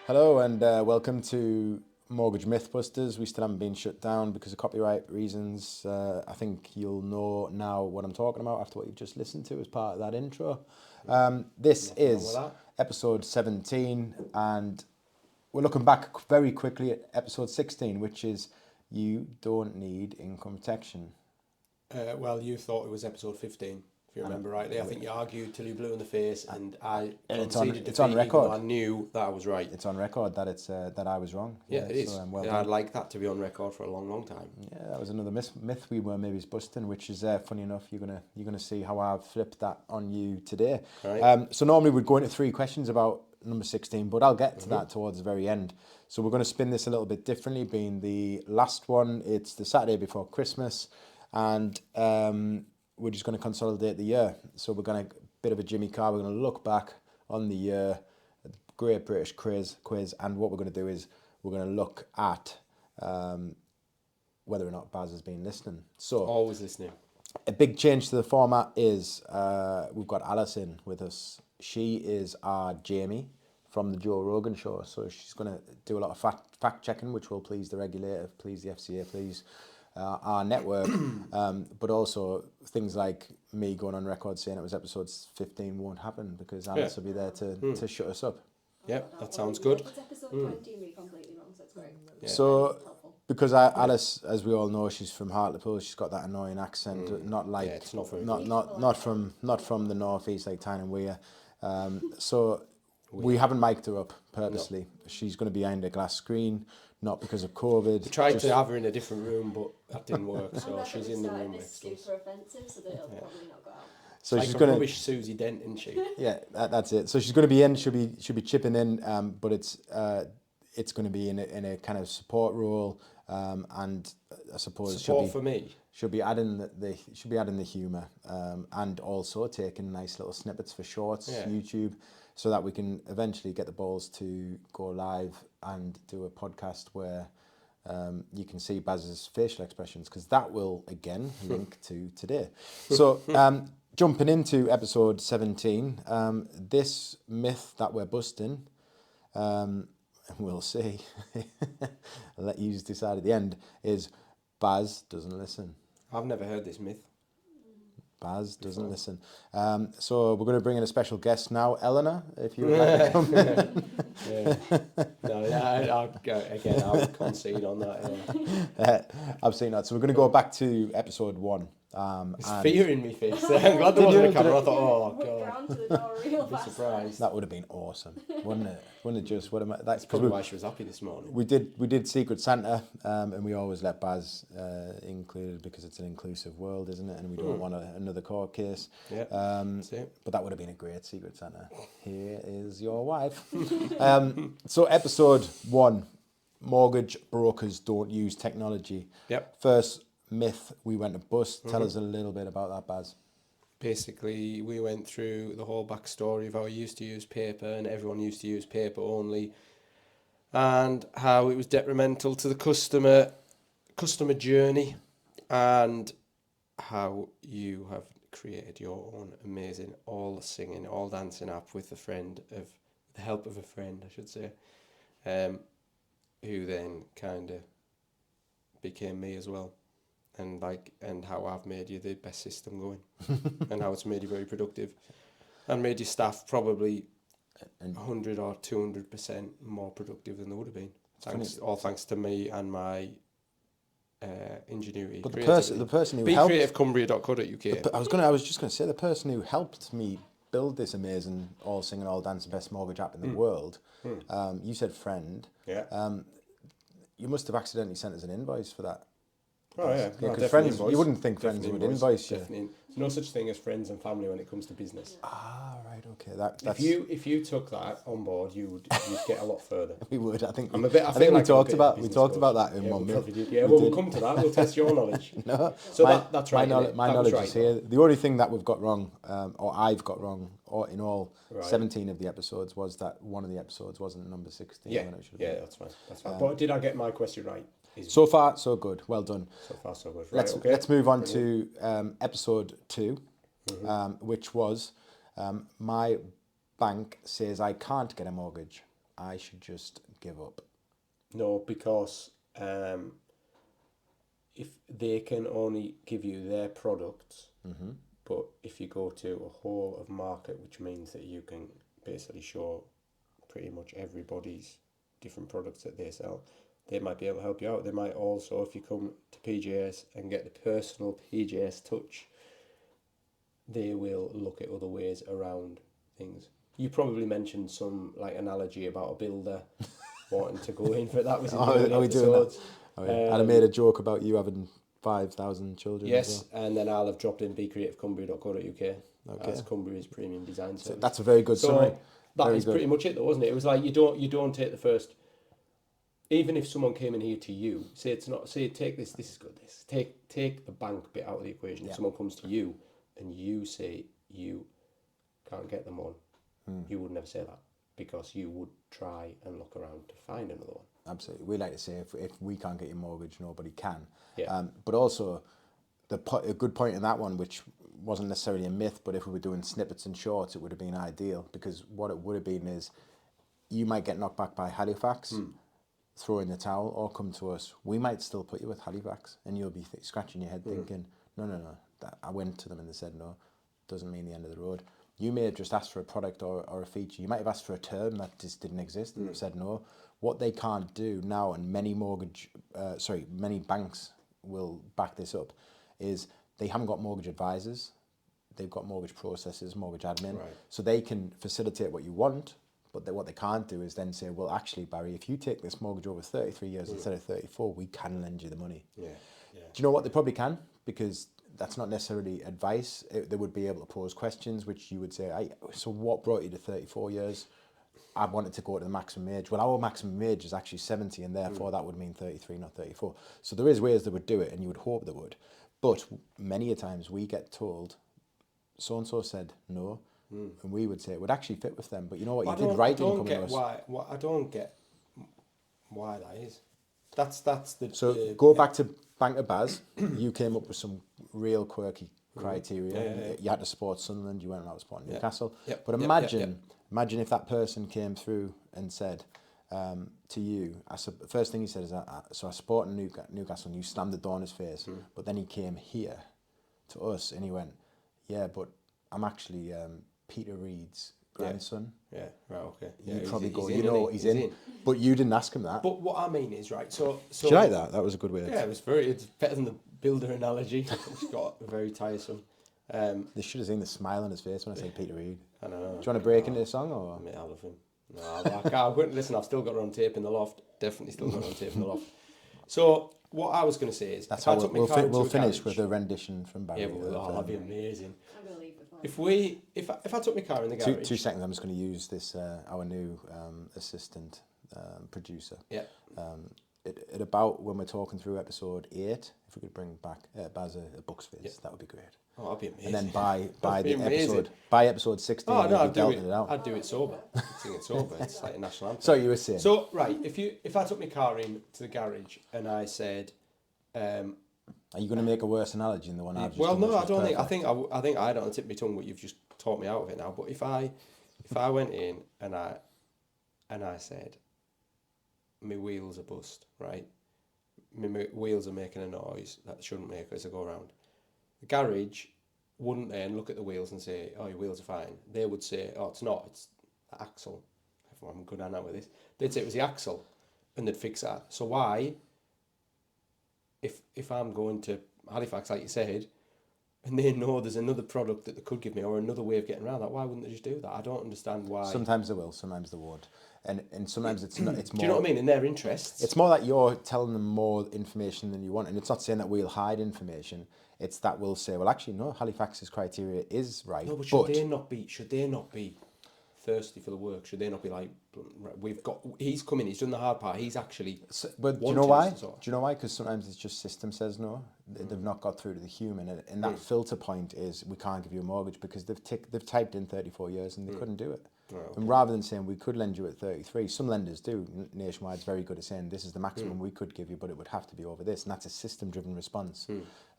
Hello and welcome to Mortgage Mythbusters. We still haven't been shut down because of copyright reasons. I think you'll know now what I'm talking about after what you've just listened to as part of that intro. This Nothing wrong with is that. episode 17 and we're looking back very quickly at episode 16, which is You Don't Need Income Protection. Well, you thought it was episode 15, if you remember rightly. I think you argued till you blew in the face, and I conceded it's on defeat, even though record. I knew that I was right. It's on record that that I was wrong. Yeah, it is. So, well Yeah, I'd done. like that to be on record for a long, long time. Yeah, that was another myth we were maybe busting, which is funny enough. You're gonna see how I've flipped that on you today. Right. So normally we'd go into 3 questions about number 16, but I'll get to that towards the very end. So we're going to spin this a little bit differently. Being the last one, it's the Saturday before Christmas, and we're just going to consolidate the year. So we're going to bit of a Jimmy Carr. We're going to look back on the year, Great British Quiz, and what we're going to do is we're going to look at whether or not Baz has been listening. So Always listening. a big change to the format is we've got Alison with us. She is our Jamie from the Joe Rogan show. So she's going to do a lot of fact checking, which will please the regulator, please the FCA, please our network. But also things like me going on record saying it was episode 15 won't happen because Alice will be there to shut us up. Yep, that sounds good. It's episode 20 and we're completely wrong, so it's great. Yeah. So Helpful. because Alice, as we all know, she's from Hartlepool. She's got that annoying accent, not like Yeah, it's not very not from the northeast like Tyne and Weir. So we haven't mic'd her up purposely. She's going to be behind a glass screen, not because of COVID. We tried to have her in a different room, but that didn't work, I'm so not she's gonna in the start room this with us. super offensive, so that it'll probably not go out. So Like she's a going to rubbish Susie Dent, isn't she? yeah, that's it. So she's going to be in. She'll be chipping in, but it's going to be in a kind of support role, and I suppose Support for me. she'll be adding the humour, and also taking nice little snippets for shorts, Yeah. YouTube, so that we can eventually get the balls to go live and do a podcast where you can see Baz's facial expressions, because that will again link to today. So jumping into episode 17, this myth that we're busting, we'll see, I'll let you decide at the end, is Baz doesn't listen. I've never heard this myth. Baz doesn't listen. So we're going to bring in a special guest now. Eleanor, if you would like to come in. Yeah. No, I would concede on that. Yeah. I've seen that. So we're going to go back to episode 1. There's And fear in me face. I'm glad there wasn't a camera. I thought, oh Whipped god, round to the door real I'm fast. surprised. that would have been awesome, wouldn't it? Wouldn't it just? What am I? That's Probably because why she was happy this morning. we did Secret Santa, and we always let Baz included because it's an inclusive world, isn't it? And we don't want another court case. Yeah, that's it. But that would have been a great Secret Santa. Here is your wife. So episode 1, mortgage brokers don't use technology. Yep. First myth we went to bust. Tell us a little bit about that, Baz. Basically, we went through the whole backstory of how we used to use paper and everyone used to use paper only, and how it was detrimental to the customer journey, and how you have created your own amazing all singing, all dancing app with the help of a friend, I should say, who then kind of became me as well. And how I've made you the best system going, and how it's made you very productive, and made your staff probably 100 or 200% more productive than they would have been. Thanks to me and my ingenuity. But the creativity. person who helped, BeCreativeCumbria.co.uk. I was just going to say, the person who helped me build this amazing all singing, all dancing, best mortgage app in the world. You said friend. Yeah. You must have accidentally sent us an invoice for that. Oh yeah, Because friends, you wouldn't think friends would invoice you. Definitely. There's no such thing as friends and family when it comes to business. Ah, right, okay. That's If you took that on board, you'd get a lot further. we would. I think I'm a bit. I feel think we like I'm a talked bit about of a we business talked coach. about that in Yeah, one we minute. probably did. Yeah, well, we'll come to that. We'll test your knowledge. No, So that's right. My That was knowledge right, is here. The only thing that we've got wrong, or I've got wrong, or in all Right. 17 of the episodes, was that one of the episodes wasn't number 16. Yeah, when it should have yeah, been. that's fine. That's fine. But did I get my question right? So far, so good. Well done. So far, so good. Right, Let's move on Brilliant. to episode 2, which was my bank says I can't get a mortgage. I should just give up. No, because if they can only give you their products, but if you go to a whole of market, which means that you can basically show pretty much everybody's different products that they sell, they might be able to help you out. They might also, if you come to PJS and get the personal PJS touch, they will look at other ways around things. You probably mentioned some like analogy about a builder wanting to go in for it. That was in the early Are we doing that? episodes. Oh, yeah. And I made a joke about you having 5,000 children. Yes, as well. and then I'll have dropped in becreativecumbria.co.uk as Cumbria's premium design So service. that's a very good summary. That Very is good. pretty much it, though, isn't it? It was like you don't take the first. Even if someone came in here to you, say it's not, say take this is good. This take the bank bit out of the equation. Yeah. If someone comes to you and you say you can't get them on, you would never say that, because you would try and look around to find another one. Absolutely. We like to say if we can't get your mortgage, nobody can. Yeah. But also, a good point in that one, which wasn't necessarily a myth, but if we were doing snippets and shorts, it would have been ideal, because what it would have been is you might get knocked back by Halifax, throw in the towel, or come to us. We might still put you with Halifax, and you'll be scratching your head thinking, no, I went to them and they said no. Doesn't mean the end of the road. You may have just asked for a product or a feature. You might have asked for a term that just didn't exist, and they've said no. What they can't do now, and many banks will back this up, is they haven't got mortgage advisors. They've got mortgage processors, mortgage admin. Right. So they can facilitate what you want, but what they can't do is then say, well, actually, Barry, if you take this mortgage over 33 years instead of 34, we can lend you the money. Yeah. Do you know what? They probably can, because that's not necessarily advice. They would be able to pose questions, which you would say, so what brought you to 34 years? I wanted to go to the maximum age. Well, our maximum age is actually 70, and therefore that would mean 33, not 34. So there is ways they would do it, and you would hope they would. But many a times we get told, so-and-so said no, and we would say it would actually fit with them. But you know what? You did right in coming to us. I don't get why that is. That's the. So go back to Banker Baz. You came up with some real quirky criteria. Yeah. You had to support Sunderland. You weren't allowed to support Newcastle. Yep. But Yep. imagine if that person came through and said to you, the first thing he said is, so I support Newcastle, and you slammed the door in his face. But then he came here to us and he went, yeah, but I'm actually Peter Reid's grandson. Yeah, right, okay. You Yeah, probably he's go, in, you know, isn't he? he's in. But you didn't ask him that. But what I mean is, right, so Do you like that? That was a good way. Yeah, it's better than the builder analogy. It's got very tiresome. They should have seen the smile on his face when I said Peter Reid. I don't know. Do you want to break into the song or? I love him. No, I can't. Listen, I've still got it on tape in the loft. Definitely still got it on tape in the loft. So what I was going to say is, That's if I how took my we'll car into a finish garage- with a rendition from Barry. Yeah, but that'd be amazing. I'm going to leave before. If I took my car in the garage, 2 seconds. I'm just going to use this our new assistant producer. yeah, At about when we're talking through episode 8, if we could bring back Baz a Bucks face, that would be great. oh, that'd be amazing. And then by That'd be amazing. episode 16, Oh no, we'll I'd be do belting it. it out. I'd do it sober. Sing it sober. It's like a national anthem. So you were saying. So right, if I took my car in to the garage and I said, Are you going to make a worse analogy than the one I've just well, done, no, which I was don't think. perfect? I think I don't tip my tongue, but you've just taught me out of it now. But if I went in and I said, my wheels are bust, right? My wheels are making a noise that shouldn't make as I go around. The garage wouldn't then look at the wheels and say, oh, your wheels are fine. They would say, oh, it's not, it's the axle. I'm good at with this. They'd say it was the axle, and they'd fix that. So why, if I'm going to Halifax, like you said, and they know there's another product that they could give me or another way of getting around that, why wouldn't they just do that? I don't understand why. Sometimes they will, sometimes they won't. And sometimes it's not. It's more. Do you know what I mean? In their interests. It's more that you're telling them more information than you want, and it's not saying that we'll hide information. It's that we'll say, well, actually, no, Halifax's criteria is right. No, but should they not be thirsty for the work? Should they not be like, right, he's come in, he's done the hard part, he's actually. But do you know why? Do you know why? Because sometimes it's just system says no. They've not got through to the human, and that filter point is we can't give you a mortgage because they've typed in 34 years and they couldn't do it. Right, okay. And rather than saying we could lend you at 33, some lenders do. Nationwide's very good at saying this is the maximum we could give you, but it would have to be over this, and that's a system-driven response.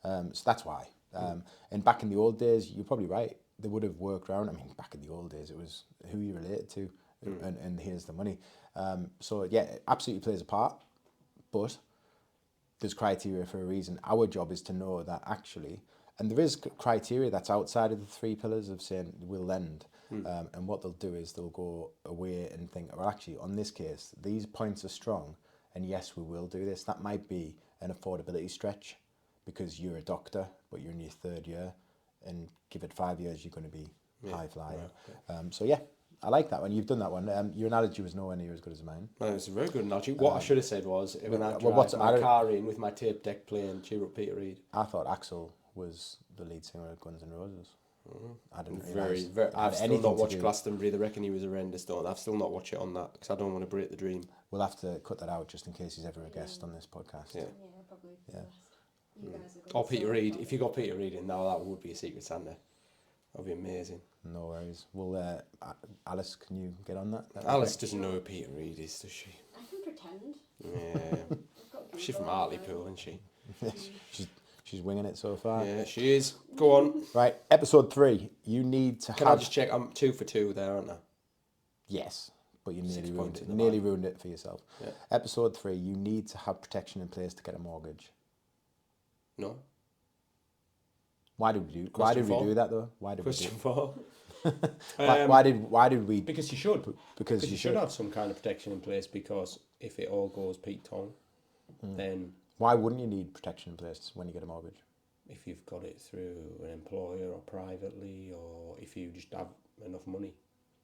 So that's why. And back in the old days, you're probably right. They would have worked around. I mean, back in the old days, it was who you related to. and here's the money. So yeah, it absolutely plays a part, but there's criteria for a reason. Our job is to know that actually, and there is criteria that's outside of the 3 pillars of saying we'll lend. And what they'll do is they'll go away and think, well, actually, on this case, these points are strong, and yes, we will do this. That might be an affordability stretch because you're a doctor, but you're in your 3rd year, and give it 5 years, you're going to be high flying. Right. So yeah, I like that one. You've done that one. Your analogy was nowhere near as good as mine. Well, it's a very good analogy. What I should have said was, when I drive my car in with my tape deck playing Cheer Up Peter Reid. I thought Axl was the lead singer of Guns N' Roses. I didn't very. I've still not watched Glastonbury. They reckon he was horrendous, don't. I've still not watched it on that because I don't want to break the dream. We'll have to cut that out just in case he's ever a guest on this podcast. Yeah, probably. Yeah. You guys are good. Or Peter Reid. If you got Peter Reid in now, that would be a Secret Santa. That'd be amazing. No worries. Well, Alice, can you get on that? Alice doesn't know who Peter Reid is, does she? I can pretend. Yeah. She's from Hartlepool, isn't she? She's winging it so far. Yeah, she is. Go on. Right, episode 3. You need to Can I just check? I'm 2 for 2 there, aren't I? Yes, but you 6 nearly ruined points it. in the Nearly bag. ruined it for yourself. Yeah. Episode 3. You need to have protection in place to get a mortgage. No. Why did we do? Question Why did 4. we do that though? Why did Question we 4. do? Why did we? Because you should. Because you should have some kind of protection in place, because if it all goes Pete Tong, then Why wouldn't you need protection in place when you get a mortgage? if you've got it through an employer or privately, or if you just have enough money,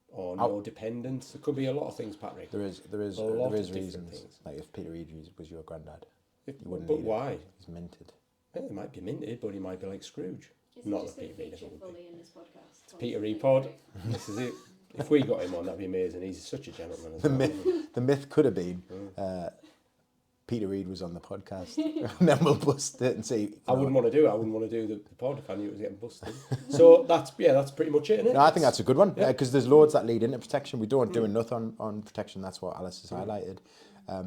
or no dependents, there could be a lot of things, Patrick. There is A lot of different reasons. things. Like if Peter Reid was your granddad, If, you wouldn't but need why? it. He's minted. Well, it might be minted, but he might be like Scrooge. Is Not he just that going to Peter Reid feature ever would be. fully in this podcast? Peter Reid pod. This is it. If we got him on, that'd be amazing. He's such a gentleman. As The well, myth, isn't he? the myth could have been Peter Reid was on the podcast, and then we'll bust it and see. I wouldn't want to do it. I wouldn't want to do the pod if I knew it was getting busted. So that's pretty much it, isn't it? No, I think that's a good one Yeah. because there's loads that lead into protection. We don't do enough on protection. That's what Alice has highlighted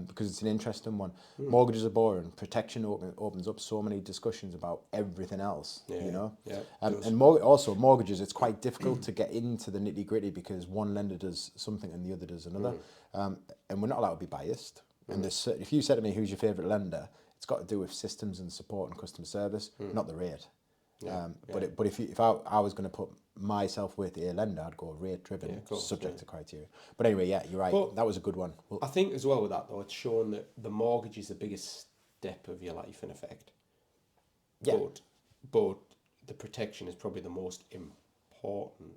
because it's an interesting one. Mortgages are boring. Protection opens up so many discussions about everything else. You know, Yeah. and also mortgages. It's quite difficult to get into the nitty gritty because one lender does something and the other does another, and we're not allowed to be biased. And there's if you said to me who's your favourite lender, it's got to do with systems and support and customer service, not the rate. But if I was going to put myself with a lender, I'd go rate driven, subject to criteria. But anyway, yeah, you're right. But that was a good one. Well, I think as well with that though, it's shown that the mortgage is the biggest step of your life in effect. Yeah. But the protection is probably the most important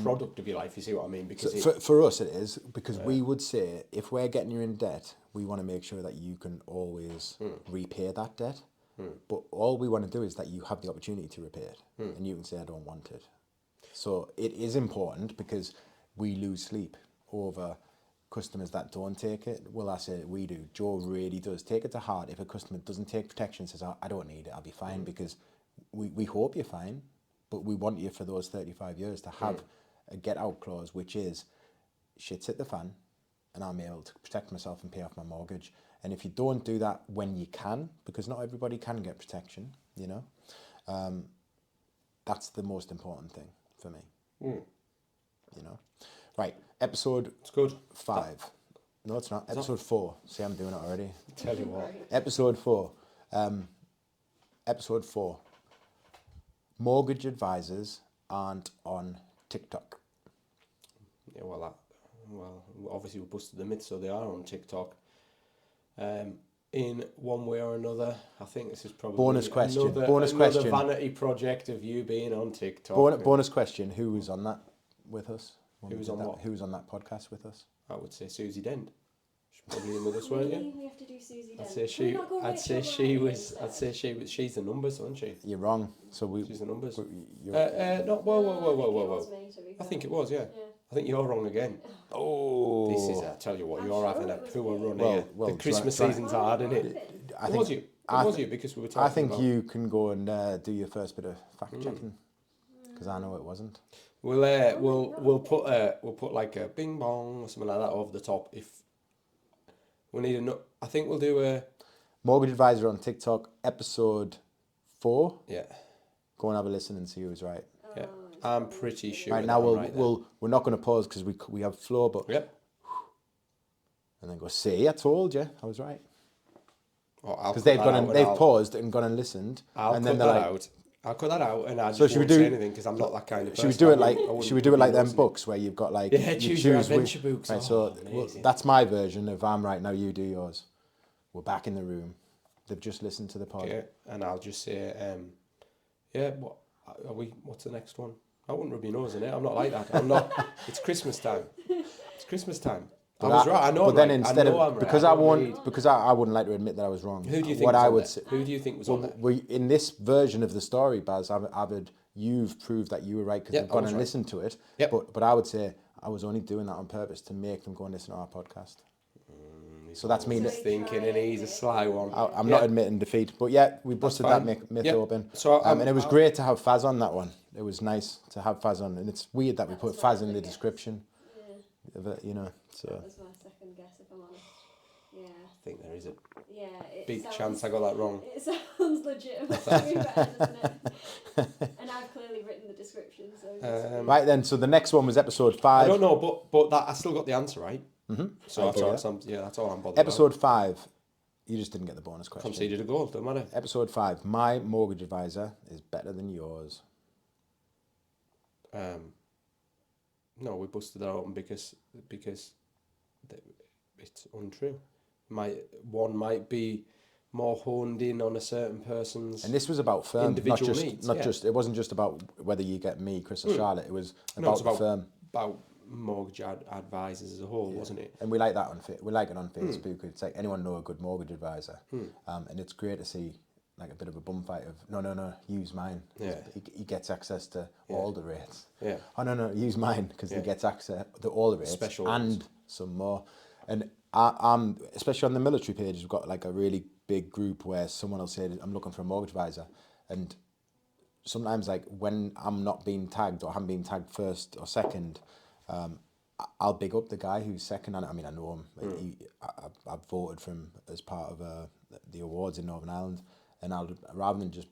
product of your life. You see what I mean? Because for us, it is because we would say if we're getting you in debt, we want to make sure that you can always repay that debt. But all we want to do is that you have the opportunity to repay it, and you can say I don't want it. So it is important because we lose sleep over customers that don't take it. Well, I say we do. Joe really does take it to heart. If a customer doesn't take protection, says I don't need it, I'll be fine, because we hope you're fine, but we want you for those 35 years to have a get out clause, which is shit's hit the fan and I'm able to protect myself and pay off my mortgage. And if you don't do that when you can, because not everybody can get protection, you know, that's the most important thing for me. You know, right? Episode it's good. 5. No, it's not. Episode 4. See, I'm doing it already. Tell you what. Episode 4. Episode 4. Mortgage advisors aren't on TikTok. Yeah, well, obviously we busted the myth, so they are on TikTok. In one way or another, I think this is probably Bonus question. Another vanity project of you being on TikTok. Bonus question. Who was on that with us? when Who we was did on that? what? Who was on that podcast with us? I would say Susie Dent. She's probably in with us, weren't you? We have to do Susie Dent. I'd say Can we not go Rachel Riley instead? she's the numbers, isn't she? You're wrong. So She's the numbers. you're, No, whoa. I think it was me, to be I fair. think it was, yeah. Yeah. I think you're wrong again. oh, This is, I tell you what, I'm you're sure having a it was poor me. run Well, here. well, The Christmas try- season's hard, isn't it? I It think was you. It was you because we were talking I think about... you can go and do your first bit of fact checking because I know it wasn't. We'll put like a bing bong or something like that over the top if we need a. I think we'll do a. Mortgage Advisor on TikTok, episode 4. Yeah. Go and have a listen and see who's right. Yeah. I'm pretty sure. Right that now, I'm right there. we're not going to pause because we have flow, but Yep. and then go, see, I told you, I was right. Oh, I'll Because cut they've that gone out and and they've I'll- paused and gone and listened, I'll and cut then they're that like, out. I'll cut that out, and I just So should we won't say do- anything because I'm not that kind of person. should we do it I like? wouldn't Should we do it like them noticing books where you've got like Yeah, you choose your which- adventure books. Right, Oh, so amazing. that's my version of I'm right now, you do yours. We're back in the room. They've just listened to the pod. Okay, and I'll just say, yeah. What are we? What's the next one? I wouldn't rub your nose in it. I'm not like that. I'm not. It's Christmas time. It's Christmas time. I was right. I know. But I'm then right. instead I know of I'm right. because I I don't won't need- because I wouldn't like to admit that I was wrong. Who do you think? What was I on would there? say, Who do you think was on well, there? we in this version of the story, Baz, Avid, you've proved that you were right because Yeah, they've I gone was and right. listened to it. Yep. But I would say I was only doing that on purpose to make them go and listen to our podcast. So that's me. He's thinking, and he's a sly one. I'm not admitting defeat, but yeah, we busted that fine. myth Yep. open. So, and it was great to have Faz on that one. It was nice to have Faz on, and it's weird that we put That's what Faz in I the guess. description Yeah, of it, you know. So that was my second guess, if I'm honest. Yeah, I think there is a yeah. It big sounds, chance I got that wrong. It sounds legitimate to me, doesn't it? And I've clearly written the description, so. right then, so the next one was episode I 5. don't know, but that I still got the answer right. Mm-hmm. So that's all. That's all I'm bothered Episode 5. You just didn't get the bonus about. question. Conceded a goal. Don't matter. Episode 5. My mortgage advisor is better than yours. No, we busted that open because it's untrue. One might be more honed in on a certain person's. And this was about firm, Individual not just needs, not yeah. just. It wasn't just about whether you get me, Chris, or Charlotte. It was No, it's about the firm. about mortgage advisors as a whole, wasn't it? And we like that on we like it on Facebook. It's like anyone know a good mortgage advisor, and it's great to see like a bit of a bum fight of no, use mine. Yeah. He gets access to all the rates. Yeah. Oh no, use mine because he gets access to all the rates Special and some more. And I'm especially on the military page, we've got like a really big group where someone will say, "I'm looking for a mortgage advisor," and sometimes like when I'm not being tagged or I haven't been tagged first or second. I'll big up the guy who's second. I mean, I know him. I've voted for him as part of the awards in Northern Ireland, and I'll rather than just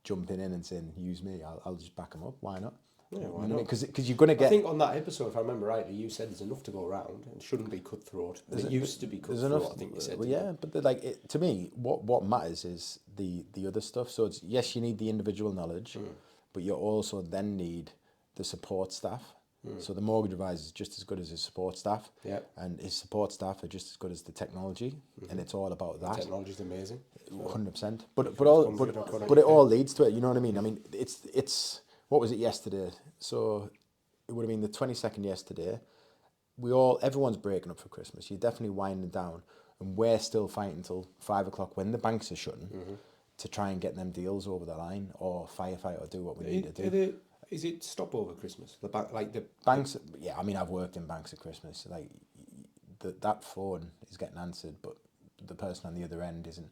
jumping in and saying use me, I'll just back him up. Why not? Yeah, why not? Because you're gonna I get. think on that episode, if I remember rightly, you said there's enough to go around and shouldn't be cutthroat. It used to be There's cutthroat. enough. I think you said. Well, didn't yeah, but to me, what matters is the other stuff. So it's yes, you need the individual knowledge, but you also then need the support staff. So the mortgage advisor is just as good as his support staff, and his support staff are just as good as the technology, and it's all about that. Technology's amazing. 100%. But it all leads to it. You know what I mean? I mean, it's what was it yesterday? So it would have been the 22nd yesterday. Everyone's breaking up for Christmas. You're definitely winding down, and we're still fighting till 5 o'clock when the banks are shutting to try and get them deals over the line or firefight or do what we need to do. Is it stop over Christmas? The bank, like the Banks, yeah. I mean, I've worked in banks at Christmas. Like that phone is getting answered, but the person on the other end isn't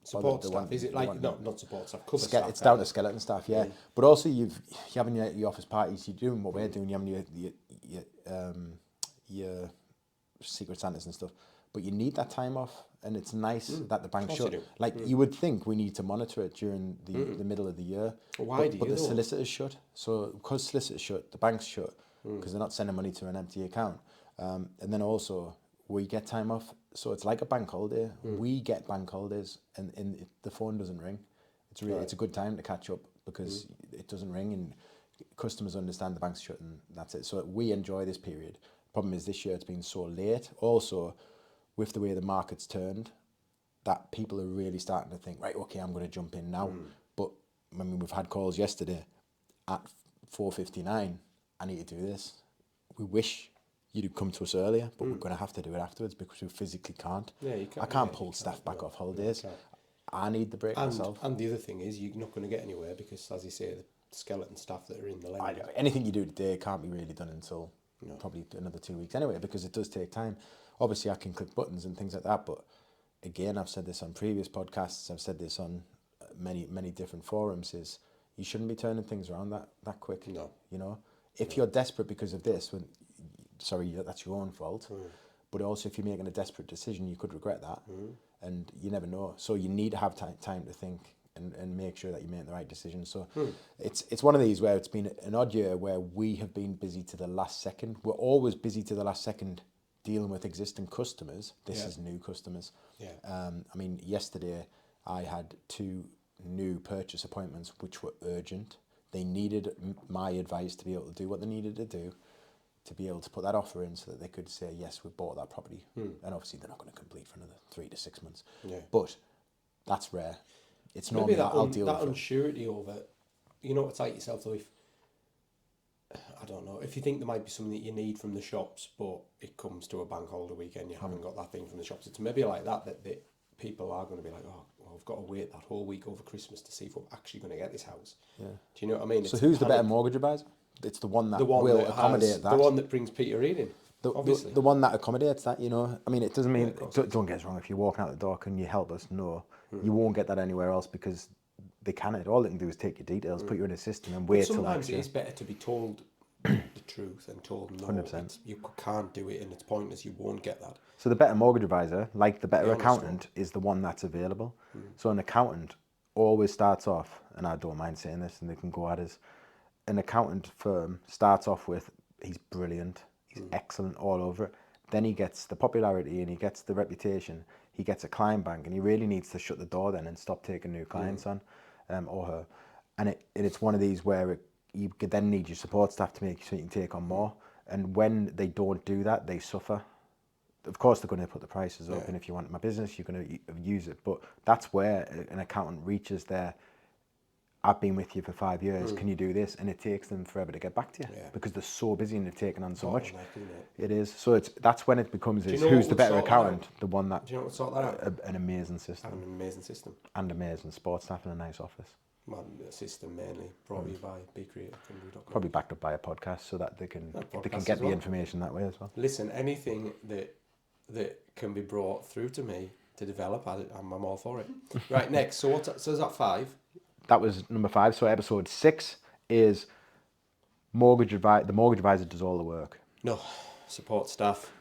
support bothered. staff. Is it like not support staff? Cover Ske- staff. it's down to skeleton staff, yeah. But also you're having your office parties. You're doing what we're doing. You're having your Secret Santas and stuff. But you need that time off, and it's nice that the bank course shut. you do. Like you would think we need to monitor it during the middle of the year. Why but the though? solicitors shut. So because solicitors shut, the banks shut because they're not sending money to an empty account. And then also we get time off. So it's like a bank holiday. We get bank holidays, and the phone doesn't ring. It's really it's a good time to catch up because it doesn't ring, and customers understand the bank's shut, and that's it. So we enjoy this period. Problem is this year it's been so late. Also, with the way the market's turned, that people are really starting to think, right, okay, I'm going to jump in now. But I mean, we've had calls yesterday at 4:59. I need to do this. We wish you'd come to us earlier, but we're going to have to do it afterwards because we physically can't. Yeah, you can't. I can't yeah, pull you staff can't, back no. off holidays. No, you I need the break can't. myself. And the other thing is, you're not going to get anywhere because, as you say, the skeleton staff that are in the I lending. know. Anything you do today can't be really done until probably another 2 weeks anyway, because it does take time. Obviously, I can click buttons and things like that, but again, I've said this on previous podcasts, I've said this on many different forums, is you shouldn't be turning things around that quick. No. You know, if you're desperate because of this, sorry, that's your own fault. But also, if you're making a desperate decision, you could regret that, and you never know. So you need to have time to think. and make sure that you make the right decision. So it's one of these where it's been an odd year where we have been busy to the last second. We're always busy to the last second dealing with existing customers. This is new customers. Yeah. I mean, yesterday I had 2 new purchase appointments which were urgent. They needed my advice to be able to do what they needed to do, to be able to put that offer in so that they could say, yes, we've bought that property. And obviously they're not going to complete for another 3 to 6 months. Yeah. But that's rare. It's Maybe normally that, I'll deal that with it. unsurety over, you know, it's like yourself though, if, I don't know, if you think there might be something that you need from the shops, but it comes to a bank holiday weekend, you haven't got that thing from the shops, it's maybe like that people are going to be like, oh, well, I've got to wait that whole week over Christmas to see if I'm actually going to get this house. Yeah. Do you know what I mean? So It's who's the better panic. mortgage advisor? It's the one that The one will that accommodate has, that. the one that brings Peter Reid in, obviously. The one that accommodates that, you know. I mean, it doesn't mean, of course don't get us wrong, if you're walking out the door, can you help us? No. You won't get that anywhere else because they can't. All they can do is take your details, put you in a system and wait till Sometimes next it year. is better to be told the truth and told no, 100%. you can't do it and it's pointless, you won't get that. So the better mortgage advisor, like the better The honest accountant, is the one that's available. So an accountant always starts off, and I don't mind saying this, and they can go at us, an accountant firm starts off with, he's brilliant, he's excellent all over it. Then he gets the popularity and he gets the reputation, he gets a client bank, and he really needs to shut the door then and stop taking new clients on, or her. And it's one of these where you could then need your support staff to make sure you can take on more. And when they don't do that, they suffer. Of course, they're going to put the prices up, and if you want my business, you're going to use it. But that's where an accountant reaches their, I've been with you for 5 years, can you do this? And it takes them forever to get back to you because they're so busy and they're taking on so much. It is. So that's when it becomes, you know who's what the would better sort that accountant? out? The one that, Do you know what sort that out? an amazing system. Have an amazing system. And amazing sports staff and a nice office. Well, a system mainly brought to you by BeCreative.com. Probably backed up by a podcast so that they can podcast get as the well. information that way as well. Listen, anything that can be brought through to me to develop, I'm all for it. Right, next. So is that 5? That was number 5. So episode 6 is the mortgage advisor does all the work. No, support staff.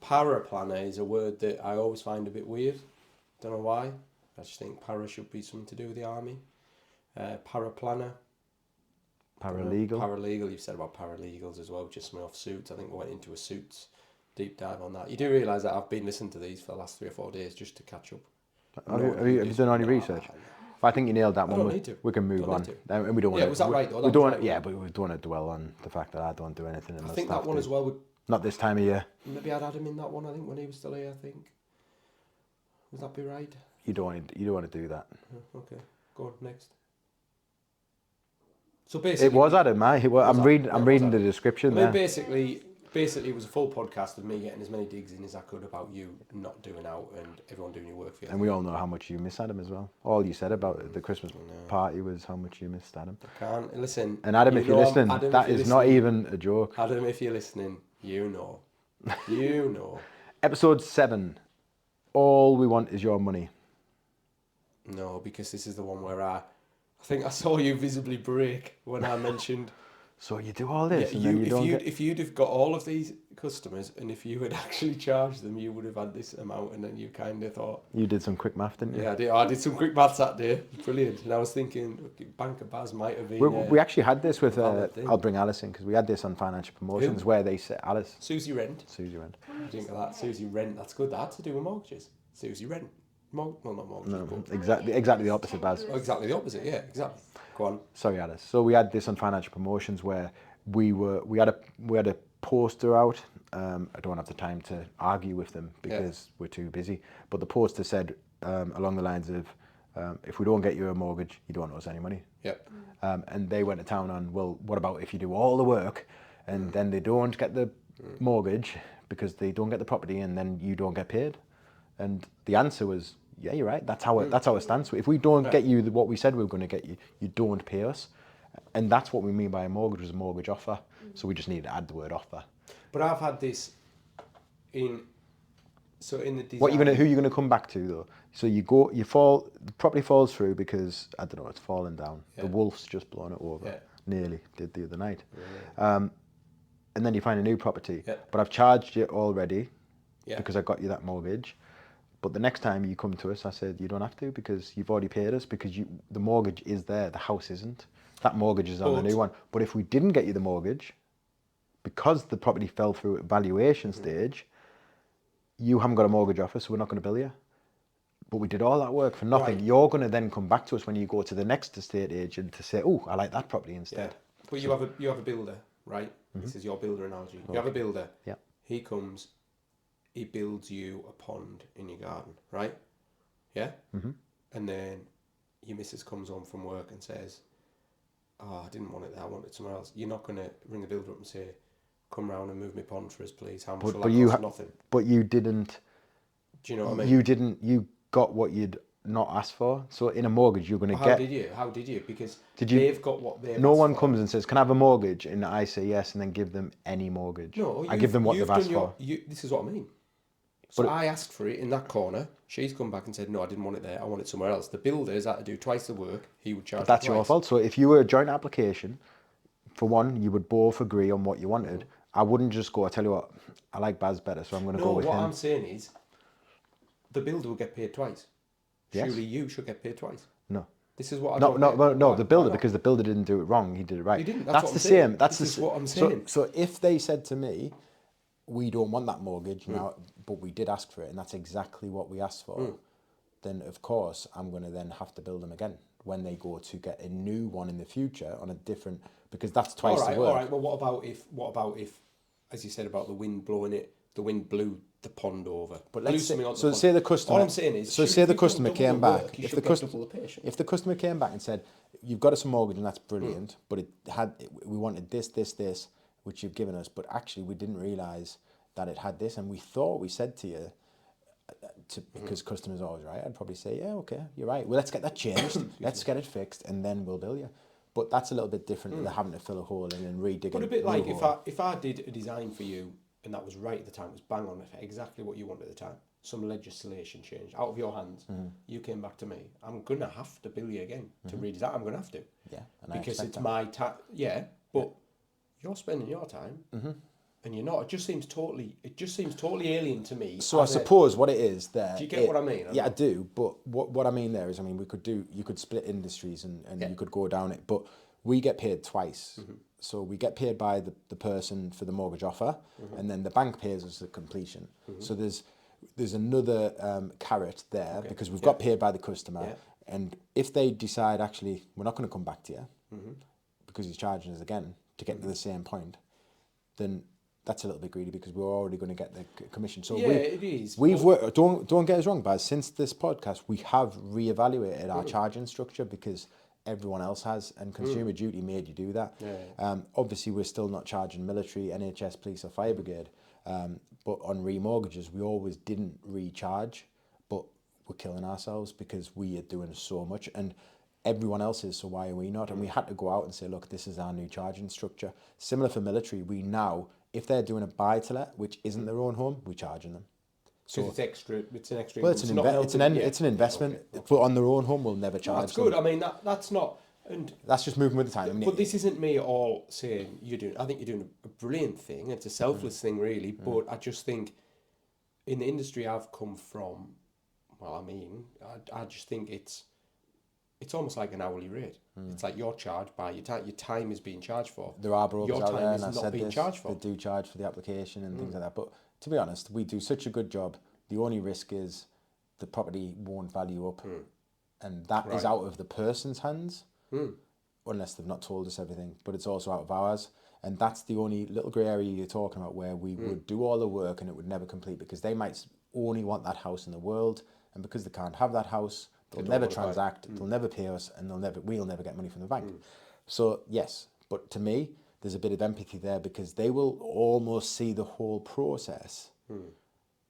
Paraplanner is a word that I always find a bit weird. Don't know why. I just think para should be something to do with the army. Paraplanner. Paralegal. Paralegal. You've said about paralegals as well, just something off suits. I think we went into a suits deep dive on that. You do realise that I've been listening to these for the last 3 or 4 days just to catch up. Have you done any research? If I think you nailed that one, don't need to. we can move Don't on. need to. And we don't want Yeah, was that right though? We That don't was want, right, yeah, wasn't but we don't want to dwell on the fact that I don't do anything. And I the think staff that one do. as well would. Not this time of year. Maybe I'd had him in that one. I think when he was still here. I think. Would that be right? You don't want to do that. Okay. Go on next. So basically, It was Adam, mate. I'm reading the description I mean, there. basically, it was a full podcast of me getting as many digs in as I could about you not doing out and everyone doing your work for you. And we all know how much you miss Adam as well. All you said about the Christmas party was how much you missed Adam. I can't listen. And Adam, if you're listening, that is not even a joke. Adam, if you're listening, you know. You know. Episode 7. All we want is your money. No, because this is the one where I think I saw you visibly break when I mentioned. So you do all this, and you, then you don't get... if you'd have got all of these customers, and if you had actually charged them, you would have had this amount, and then you kind of thought. You did some quick math, didn't you? Yeah, I did some quick maths that day. Brilliant. And I was thinking, Bank of Baz might have been. We actually had this with. valid thing. I'll bring Alice in because we had this on financial promotions where they said Alice. Susie Rent. Susie Rent. What do you think of that? Susie Rent. That's good. That had to do with mortgages. Susie Rent. Well, not mortgages. No, but exactly the opposite, Baz. oh, exactly the opposite. Yeah, exactly. Go on. Sorry, Alice. So we had this on financial promotions where we had a poster out. I don't have the time to argue with them because we're too busy. But the poster said along the lines of, if we don't get you a mortgage, you don't owe us any money. Yep. And they went to town on, well, what about if you do all the work and then they don't get the mortgage because they don't get the property and then you don't get paid? And the answer was, yeah, you're right. That's how it stands. If we don't get you what we said we were going to get you, you don't pay us. And that's what we mean by a mortgage, was a mortgage offer. So we just need to add the word offer. But I've had this in the design. Who are you gonna come back to though? So the property falls through because I don't know, it's falling down. Yeah. The wolf's just blown it over. Yeah. Nearly did the other night. Yeah. And then you find a new property. Yeah. But I've charged you already Yeah. because I got you that mortgage. But the next time you come to us, I said, you don't have to because you've already paid us because the mortgage is there, the house isn't. That mortgage is on the But- new one. But if we didn't get you the mortgage, because the property fell through at valuation stage, you haven't got a mortgage offer, so we're not going to bill you. But we did all that work for nothing. Right. You're going to then come back to us when you go to the next estate agent to say, oh, I like that property Yeah. instead. But you have a builder, right? This is your builder analogy. You have a builder. Yeah. He comes, he builds you a pond in your garden, right? Yeah? Mm-hmm. And then your missus comes home from work and says, oh, I didn't want it there, I wanted it somewhere else. You're not going to ring the builder up and say, come round and move my pond for us, please. How much will that cost? Nothing. But you didn't. Do you know what I mean? You got what you'd not asked for. So in a mortgage, you're going to How get. How did you? Because Did you- they've got what they've No asked one for. comes and says, can I have a mortgage? And I say yes, and then give them any mortgage. No, I give them what you've they've asked done for. This is what I mean. So But I asked for it in that corner. She's come back and said, no, I didn't want it there. I want it somewhere else. The builders had to do twice the work. He would charge. That's me your twice. fault. So if you were a joint application, for one, you would both agree on what you wanted. I wouldn't just go, I tell you what, I like Baz better, so I'm going to No, go with what him. I'm saying is, the builder will get paid twice. Yes. Surely you should get paid twice. No. This is what I No, don't no, get. no, no, Why- the builder, why not? because the builder didn't do it wrong, he did it right. He didn't, that's what the I'm saying. same. That's This the is what I'm so- saying. So if they said to me, we don't want that mortgage Hmm. now, but we did ask for it, and that's exactly what we asked for, then of course I'm going to then have to build them again when they go to get a new one in the future on a different, because that's twice all right, the work. all right. Well, what about if, as you said about the wind blowing it, the wind blew the pond over. But blew let's say, something onto so the pond. say the customer. All I'm saying is, so should- say if the you've done customer double came the back. work, you If should the get customer, double the pay, shouldn't if the customer came back and said, "You've got us a mortgage and that's brilliant, but we wanted this, which you've given us, but actually we didn't realise that it had this, and we thought we said to you." Because customers are always right, I'd probably say, yeah, okay, you're right. Well, let's get that changed. Let's get it fixed, and then we'll bill you. But that's a little bit different than having to fill a hole in and redig But a a bit new like hole. if I did a design for you and that was right at the time, it was bang on exactly what you wanted at the time. Some legislation changed out of your hands. You came back to me. I'm gonna have to bill you again to redesign. I'm gonna have to. Yeah, and I Because expect it's that. my time. Yeah, but you're spending your time, and you're not. It just seems totally alien to me. So I as a- suppose what it is there. Do you get what I mean? Yeah, I do. But what I mean there is, I mean, you could split industries and Yeah. you could go down it, but we get paid twice. Mm-hmm. So we get paid by the person for the mortgage offer, Mm-hmm. and then the bank pays us the completion. So there's another carrot there Okay. because we've Yeah. got paid by the customer, Yeah. and if they decide actually we're not going to come back to you Mm-hmm. because he's charging us again to get to the same point, then that's a little bit greedy because we're already going to get the commission. So Yeah, it is, We've but- worked. Don't get us wrong, Baz. Since this podcast, we have reevaluated our charging structure because everyone else has, and Consumer Duty made you do that. Yeah. Obviously, we're still not charging military, NHS, police, or fire brigade. But on remortgages, we always didn't recharge, but we're killing ourselves because we are doing so much, and everyone else is. So why are we not? And we had to go out and say, look, this is our new charging structure. Similar for military, we now, if they're doing a buy to let, which isn't their own home, we're charging them. So it's extra. It's an extra. Well, income. it's an not helping- yeah. it's an investment. Okay. But on their own home, we'll never No, charge that's them. good. I mean, that's not. And That's just moving with the time. I mean, but this isn't me at all saying you're doing. I think you're doing a brilliant thing. It's a selfless thing, really. But I just think, in the industry I've come from, well, I mean, I just think it's almost like an hourly rate. It's like you're charged by your time. Your time is being charged for. there are brokers Your out time there, is and I've not said being this, charged for. they do charge for the application and things like that. But to be honest, we do such a good job. The only risk is the property won't value up, and that is Right. out of the person's hands, unless they've not told us everything. But it's also out of ours, and that's the only little grey area you're talking about where we would do all the work and it would never complete because they might only want that house in the world, and because they can't have that house, they'll don't never wanna buy it. transact, they'll never pay us, and we'll never get money from the bank. So yes, but to me, there's a bit of empathy there because they will almost see the whole process,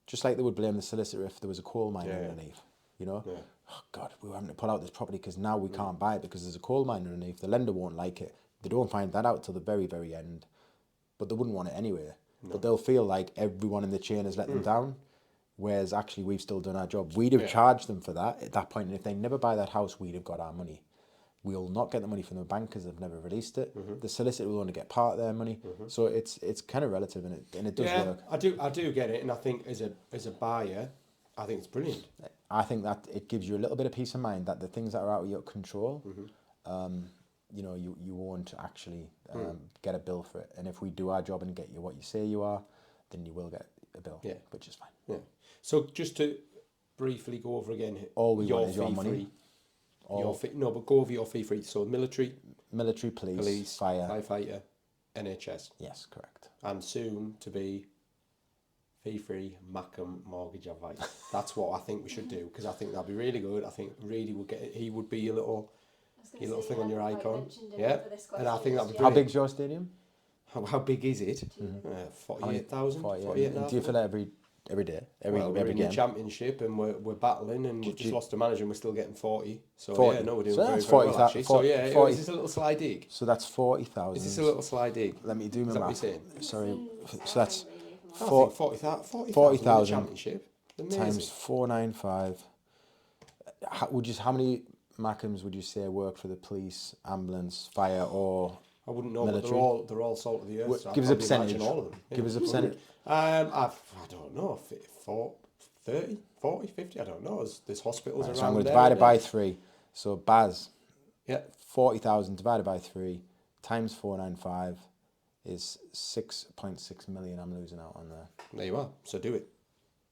just like they would blame the solicitor if there was a coal mine Yeah. underneath. You know, Yeah. oh God, we were having to pull out this property because now we can't buy it because there's a coal mine underneath. The lender won't like it. They don't find that out till the very, very end, but they wouldn't want it anyway. But they'll feel like everyone in the chain has let them down, whereas actually we've still done our job. We'd have Yeah. charged them for that at that point, and if they never buy that house, we'd have got our money. We'll not get the money from the bank because they've never released it. The solicitor will only get part of their money. So it's kind of relative, and it does Yeah, work. I do get it, and I think as a buyer, I think it's brilliant. I think that it gives you a little bit of peace of mind that the things that are out of your control, you know, you won't actually get a bill for it. And if we do our job and get you what you say you are, then you will get a bill, Yeah. which is fine. Yeah. So just to briefly go over again, All we want is your money. fee-free. Your fee, no, but go over your fee free. So military, Police, fire. firefighter, NHS, Yes, correct. and soon to be fee free Macam mortgage advice. That's what I think we should do, because I think that'd be really good. I think really would get. He would be a little. I was gonna Your little say, thing on your quite icon. mentioned him Yeah, for this and I think question, that'd be How Brilliant. big's your stadium? How big is it? Mm-hmm. 48,000. 48. And do you fill it every day? Every Well, we're every in game? the championship and we're battling, and we've just lost a manager and we're still getting 40. So 40. yeah, no, we're doing So very, that's very 40, well actually. So 40, yeah, 40. is this a little sly dig? So that's 40,000. Is this a little sly dig? Let me do my Is that what math. you're saying? Sorry. It's So that's insane, really, if I'm I Four- think 40,000 40,000 in the championship. Amazing. times 495. How many Macams would you say work for the police, ambulance, fire, or I wouldn't know, military? but they're all salt of the earth. What- So I'd give us a probably percentage. imagine all of them. Give us a percentage. I don't know, 30, 40, 50, I don't know. There's hospitals Right, around so I'm going to there, divide it isn't by there? 3. So Baz, Yeah, 40,000 divided by 3 times 495 is 6.6 million. I'm losing out on there. there you are. So do it.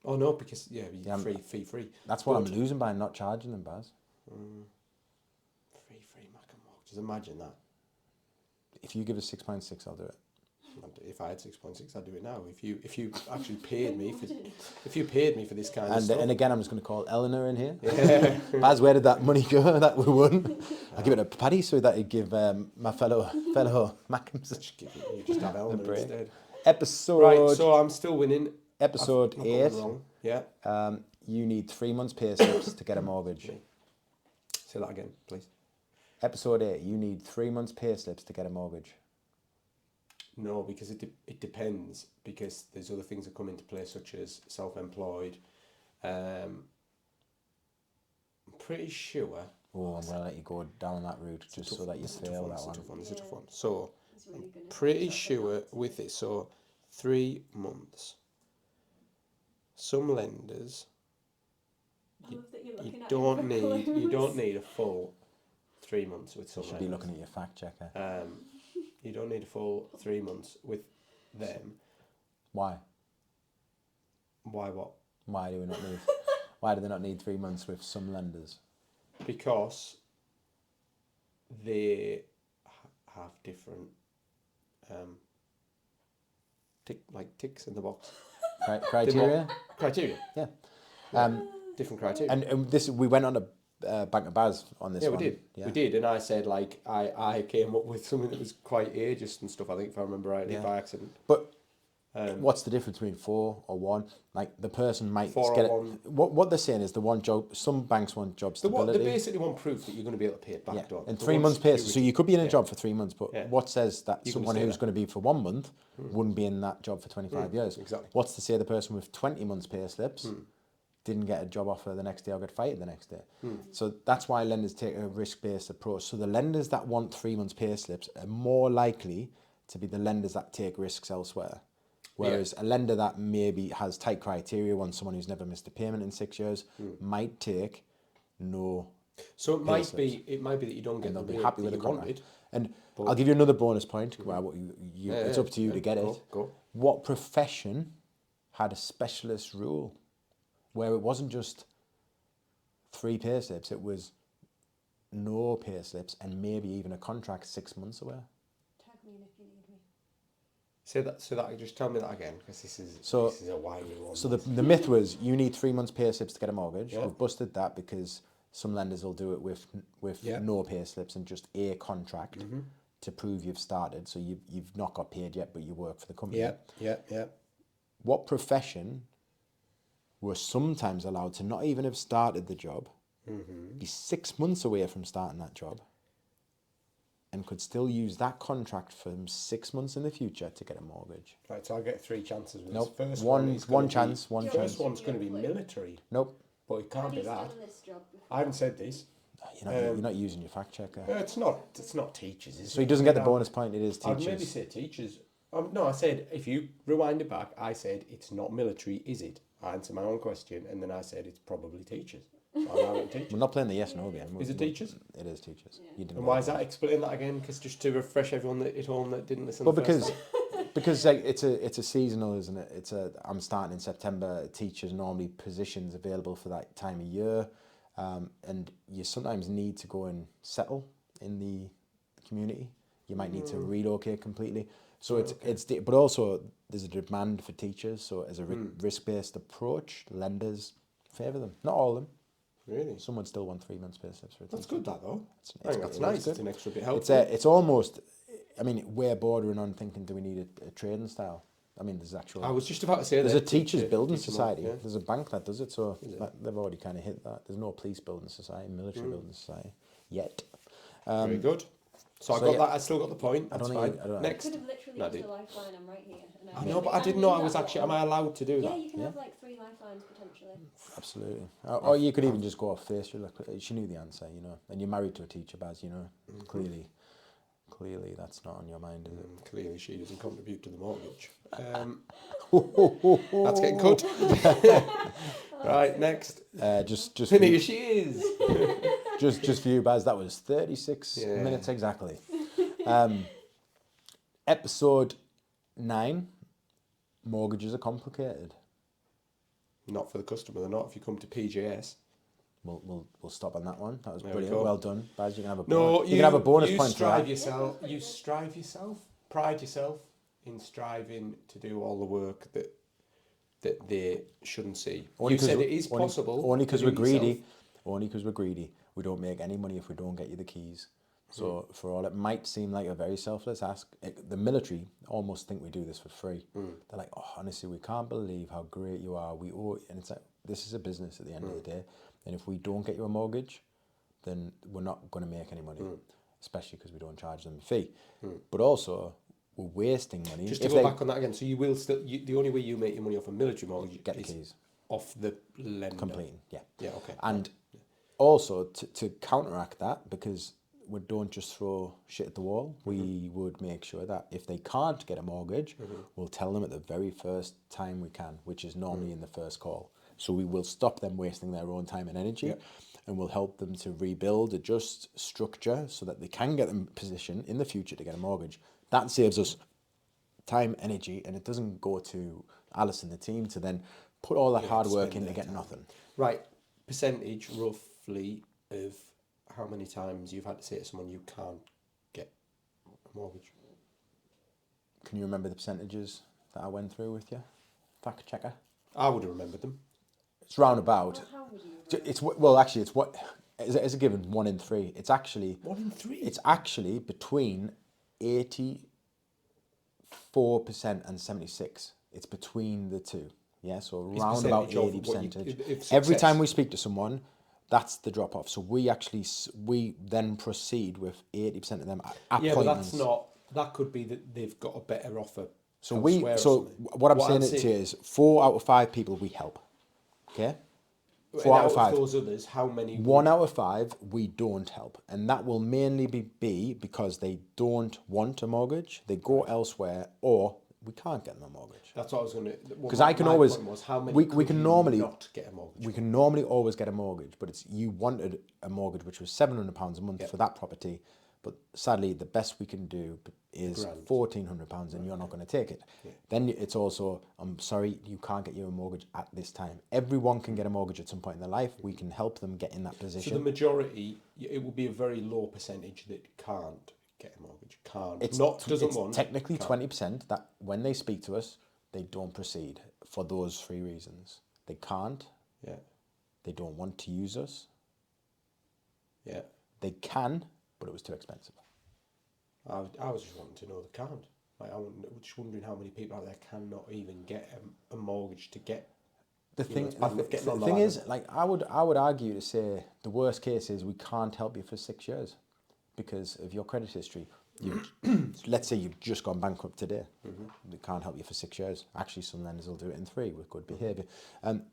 Oh no, because yeah, Yeah, I'm- fee free. That's what But- I'm losing by not charging them, Baz. Free Macam. Just imagine that. If you give us 6.6, I'll do it. If I had 6.6, I'd do it now. If you actually paid me for this kind of And, stuff. and again, I'm just going to call Eleanor in here. Yeah. Baz, where did that money go that we won? I'll give it to Paddy so that he'd give my fellow Macams You just have Eleanor break. instead. episode. Right, so I'm still winning. Episode I've not got 8. one wrong. Yeah. You need 3 months pay slips to get a mortgage. Say that again, please. Episode 8. You need 3 months pay slips to get a mortgage. No, because it depends, because there's other things that come into play, such as self-employed. I'm pretty sure. Oh, I'm going to let you go down that route just so that you fail that It's a one. tough one. It's a tough Yeah. one. So It's really gonna pretty suck it sure up. with it. So 3 months. Some lenders I love that you're looking you at don't it for need clues. a full 3 months with some You should be lenders. looking at your fact checker. You don't need a full 3 months with them. Why? Why what? Why do we not need? Why do they not need 3 months with some lenders? Because they have different ticks in the box Criteria? criteria. Yeah. Different criteria. And this we went on a Bank of Baz on this Yeah, one. we did. Yeah. We did, and I said like I came up with something that was quite ageist and stuff. I think if I remember rightly, Yeah. by accident. But Um, what's the difference between 4 or 1? Like the person might 4 or get it. 1. What they're saying is the one job. Some banks want job They stability. basically want proof that you're going to be able to pay it back. Yeah, Don't they? and They 3 want months pay. So security. you could be in a Yeah. job for 3 months, but Yeah. what says that You can someone say who's that. going to be for 1 month wouldn't be in that job for 25 years? Exactly. What's to say the person with 20 months pay slips didn't get a job offer the next day or get fired the next day? So that's why lenders take a risk-based approach. So the lenders that want 3 months pay slips are more likely to be the lenders that take risks elsewhere. Whereas a lender that maybe has tight criteria, wants someone who's never missed a payment in 6 years, might take no. So it might slips. be that you don't get And the they'll be rate happy that with the you contract. wanted. And But- I'll give you another bonus point. Well, Yeah, it's yeah, up to you yeah, to get it. Go. What profession had a specialist rule where it wasn't just 3 pay slips, it was no pay slips and maybe even a contract 6 months away? Tag me in if you need me. Say that. Just tell me that again, because this is a wily one. So the myth was you need 3 months pay slips to get a mortgage. Yeah. We've busted that because some lenders will do it with Yeah. no pay slips and just a contract to prove you've started. So you've not got paid yet, but you work for the company. yeah. What profession were sometimes allowed to not even have started the job, be 6 months away from starting that job, and could still use that contract from 6 months in the future to get a mortgage? Right, so I'll get 3 chances with Nope. this. First One is gonna chance, be, one First chance. First one's going to be Clue. military, Nope. but it can't be Paddy's that. done this job before. I haven't said this. You're not using your fact checker. It's not teachers. Is So he it? doesn't get the I'd- bonus point. It is I'd maybe teachers. say teachers. No, I said, if you rewind it back, I said, it's not military, is it? I answered my own question, and then I said, it's probably teachers. So I now went teachers. We're not playing the yes no game. Is it teachers? It is teachers. Yeah. You didn't And get why it is that? wrong. Explain that again, because just to refresh everyone at home that didn't listen. Well, the first because like it's a seasonal, isn't it? I'm starting in September. Teachers normally positions available for that time of year, and you sometimes need to go and settle in the community. You might need to relocate completely. So but also there's a demand for teachers. So as a risk-based approach, lenders favour them. Not all of them. Really? Some would still want 3 months pay slips for a That's teacher. good, that though. It's I think that's it is nice. good. It's an extra bit helpful. It's almost, I mean, we're bordering on thinking, do we need a trading style? I mean, there's actual. I was just about to say There's that. a teachers building teacher society. month, There's a bank that does it, so Is it? they've already kind of hit that. There's no police building society, military building society yet. Very good. So I so got yeah. that. I still got the point. I That's don't fine. think- I don't- I Next. could have literally No, used dude. a lifeline. I'm right here. And I know, but I didn't know I was actually. Am I allowed to do Yeah, that? you can Yeah. have like 3 lifelines potentially. Absolutely. Or you could even just go off face. She knew the answer, you know. And you're married to a teacher, Baz, you know. Clearly, that's not on your mind, is it? Clearly, she doesn't contribute to the mortgage. That's getting cut. Right, next. Just for Here you, she is. just for you, Baz, that was 36 Yeah. minutes exactly. Episode 9. Mortgages are complicated. Not for the customer. They're not. If you come to PJS. We'll stop on that one. That was There we brilliant. go. Well done, Baz. You can have a No, bonus. You can have a bonus you point for strive that. yourself. Yeah, You strive yourself. Pride yourself in striving to do all the work that they shouldn't see. Only You 'cause said we- it is possible. Only to because do we're it greedy. yourself. Only because we're greedy. We don't make any money if we don't get you the keys. So Hmm. for all it might seem like a very selfless ask, the military almost think we do this for free. Hmm. They're like, oh, honestly, we can't believe how great you are. We owe, and it's like, this is a business at the end of the Hmm. day. And if we don't get you a mortgage, then we're not going to make any money, especially because we don't charge them a fee. But also, we're wasting money. Just to if go they back on that again, so you will still. The only way you make your money off a military mortgage get the is keys off the lender. completing, yeah. Yeah. Okay. And also to counteract that, because we don't just throw shit at the wall, we would make sure that if they can't get a mortgage, we'll tell them at the very first time we can, which is normally in the first call. So we will stop them wasting their own time and energy, Yep. and we'll help them to rebuild, adjust structure so that they can get in position in the future to get a mortgage. That saves us time, energy, and it doesn't go to Alice and the team to then put all that Yeah, hard work spend in to their get time. nothing. Right. Percentage roughly of how many times you've had to say to someone you can't get a mortgage. Can you remember the percentages that I went through with you? Fact checker. I would have remembered them. It's roundabout. Well, how would you? It's well, actually, it's what as a given 1 in 3. It's actually 1 in 3. it's actually between 84% and 76. It's between the two. Yeah, so It's around about percentage of 80 what you- percentage. if Every success. time we speak to someone, that's the drop off. So we actually we then proceed with 80% of them appointments. Yeah, but that's not. That could be that they've got a better offer. So elsewhere or something. what I'm saying I'd to you is 4 out of 5 people we help. Okay? And 4 out out of 5. those others, how many? 1 out of 5 we don't help, and that will mainly be because they don't want a mortgage, they go elsewhere, or we can't get them a mortgage. That's what I was going to. Because I can always, How many we could can you normally not get a mortgage. we can normally always get a mortgage, but it's you wanted a mortgage which was £700 a month Yep. for that property, but sadly the best we can do is Grand. £1,400 and you're not going to take it. Yeah. Then it's also, I'm sorry, you can't get you a mortgage at this time. Everyone can get a mortgage at some point in their life. We can help them get in that So the position. majority, it will be a very low percentage that can't get a mortgage. Can't. It's Not doesn't it's want. technically can't. 20% that when they speak to us, they don't proceed for those 3 reasons. They can't, Yeah. they don't want to use us, Yeah. they can, but it was too expensive. I was just wanting to know the can't. Like, I'm just wondering how many people out there cannot even get a mortgage to get. The You know, thing, it's bad enough getting the on the thing ladder. is, like I would argue to say the worst case is we can't help you for 6 years because of your credit history. You, let's say you've just gone bankrupt today. We can't help you for 6 years. Actually, some lenders will do it in 3 with good behaviour.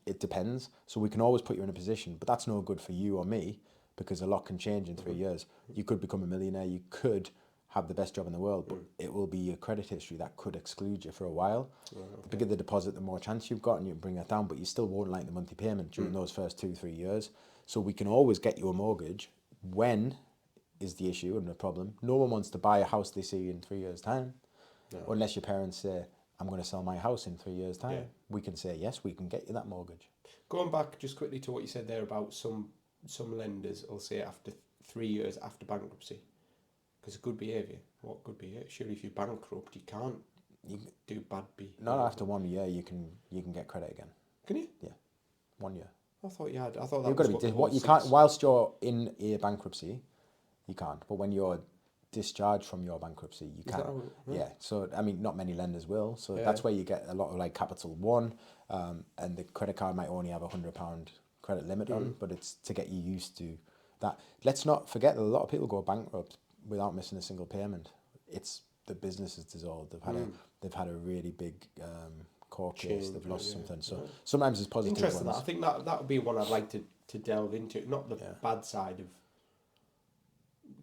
It depends. So we can always put you in a position, but that's no good for you or me because a lot can change in 3 years. You could become a millionaire. You could have the best job in the world, but it will be your credit history that could exclude you for a while. The bigger the deposit, the more chance you've got, and you can bring that down, but you still won't like the monthly payment during those first 2-3 years. So we can always get you a mortgage. When is the issue and the problem? No one wants to buy a house they see in 3 years' time, unless your parents say, I'm going to sell my house in 3 years' time. Yeah. We can say, yes, we can get you that mortgage. Going back just quickly to what you said there about some lenders will say after 3 years after bankruptcy, because of good behaviour. What good behaviour? Surely if you're bankrupt, you can't do bad behaviour. Not after 1 year, you can get credit again. Can you? 1 year. I thought you had. I thought that You've was got to be what you can't whilst you're in a bankruptcy, you can't. But when you're discharged from your bankruptcy, you Is can. that how Yeah. So I mean, not many lenders will. So Yeah. that's where you get a lot of like Capital One, and the credit card might only have £100 credit limit on, but it's to get you used to that. Let's not forget that a lot of people go bankrupt without missing a single payment. It's the business is dissolved. They've had a really big court case. Change, They've lost yeah. something. So sometimes it's positive Interesting. ones. I think that would be one I'd like to delve into. Not the bad side of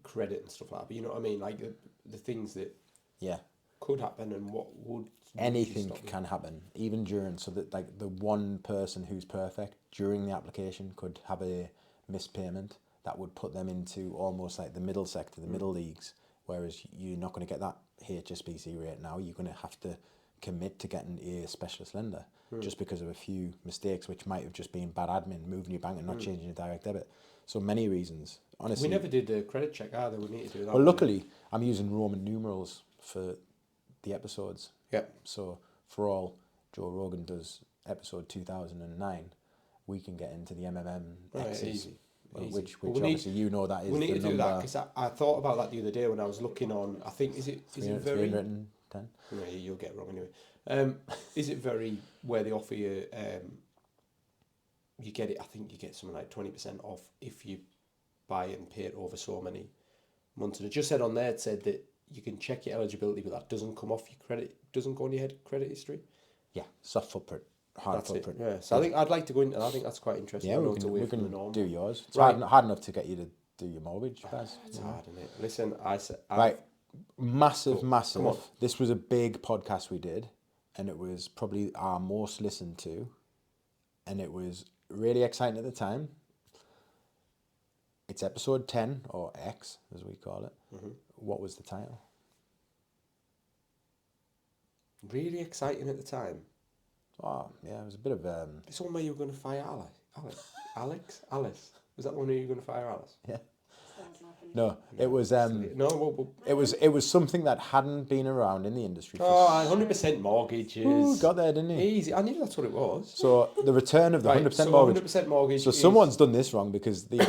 credit and stuff like that, but you know what I mean, like the things that Yeah. could happen and what would Anything stop you. can happen, even during, so that like the one person who's perfect during the application could have a missed payment that would put them into almost like the middle sector, the middle leagues, whereas you're not going to get that HSBC rate now. You're going to have to commit to getting a specialist lender just because of a few mistakes, which might have just been bad admin, moving your bank and not changing your direct debit. So many reasons, honestly. We never did a credit check either. We need to do that. Well, luckily, I'm using Roman numerals for the episodes. Yeah. So for all Joe Rogan does episode 2009, we can get into the MMM Right, X's, easy. which But we need- obviously you know that is We need the to do number that because I thought about that the other day when I was looking on. I think is it very? 310. No, you'll get it wrong anyway. Is it very where they offer you? You get it. I think you get something like 20% off if you buy it and pay it over so many months. And it just said on there, it said that you can check your eligibility, but that doesn't come off your credit. Doesn't go on your head credit history. Yeah, soft footprint, hard That's footprint. it. Yeah. So I think I'd like to go into. I think that's quite interesting. Yeah, I know we it's can, away we from the can norm. do yours. It's Right. hard enough to get you to do your mortgage, guys. It's hard, isn't it? Listen, I said. Right, massive, Cool. Come massive. on. This was a big podcast we did, and it was probably our most listened to, and it was really exciting at the time. It's episode 10, or X, as we call it. What was the title? Really exciting at the time. Oh, yeah, it was a bit of... This one where you were going to fire Alice. Was that the one where you were going to fire Alice? yeah. Sounds like an No, it was... No, well, It was something that hadn't been around in the industry for... oh, 100% mortgages. Ooh, got there, didn't he? Easy. I knew that's what it was. So the return of the 100% so mortgage. 100% mortgage. So is- someone's done this wrong, because in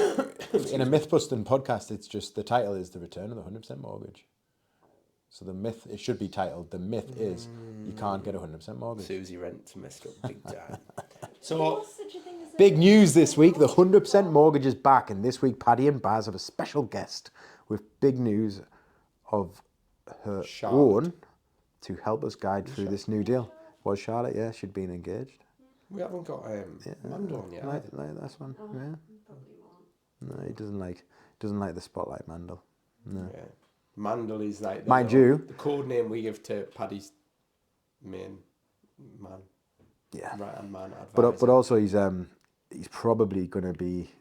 a Mythbusting podcast, it's just the title is the return of the 100% mortgage. So the myth, it should be titled, the myth is you can't get a 100% mortgage. Susie Rent messed up big time. There So was such a thing as a- Big news this week, the 100% mortgage is back, and this week Paddy and Baz have a special guest with big news of her Charlotte. own to help us guide through this new deal. Was Charlotte? Yeah, she'd been engaged. we haven't got Mando on yet. Like this one. Oh, Yeah. probably won't. No, he doesn't like the spotlight, Mandel. No. Yeah. Mandel is like the, Mind you- the code name we give to Paddy's main man, Yeah. right hand man. But also he's probably going to be,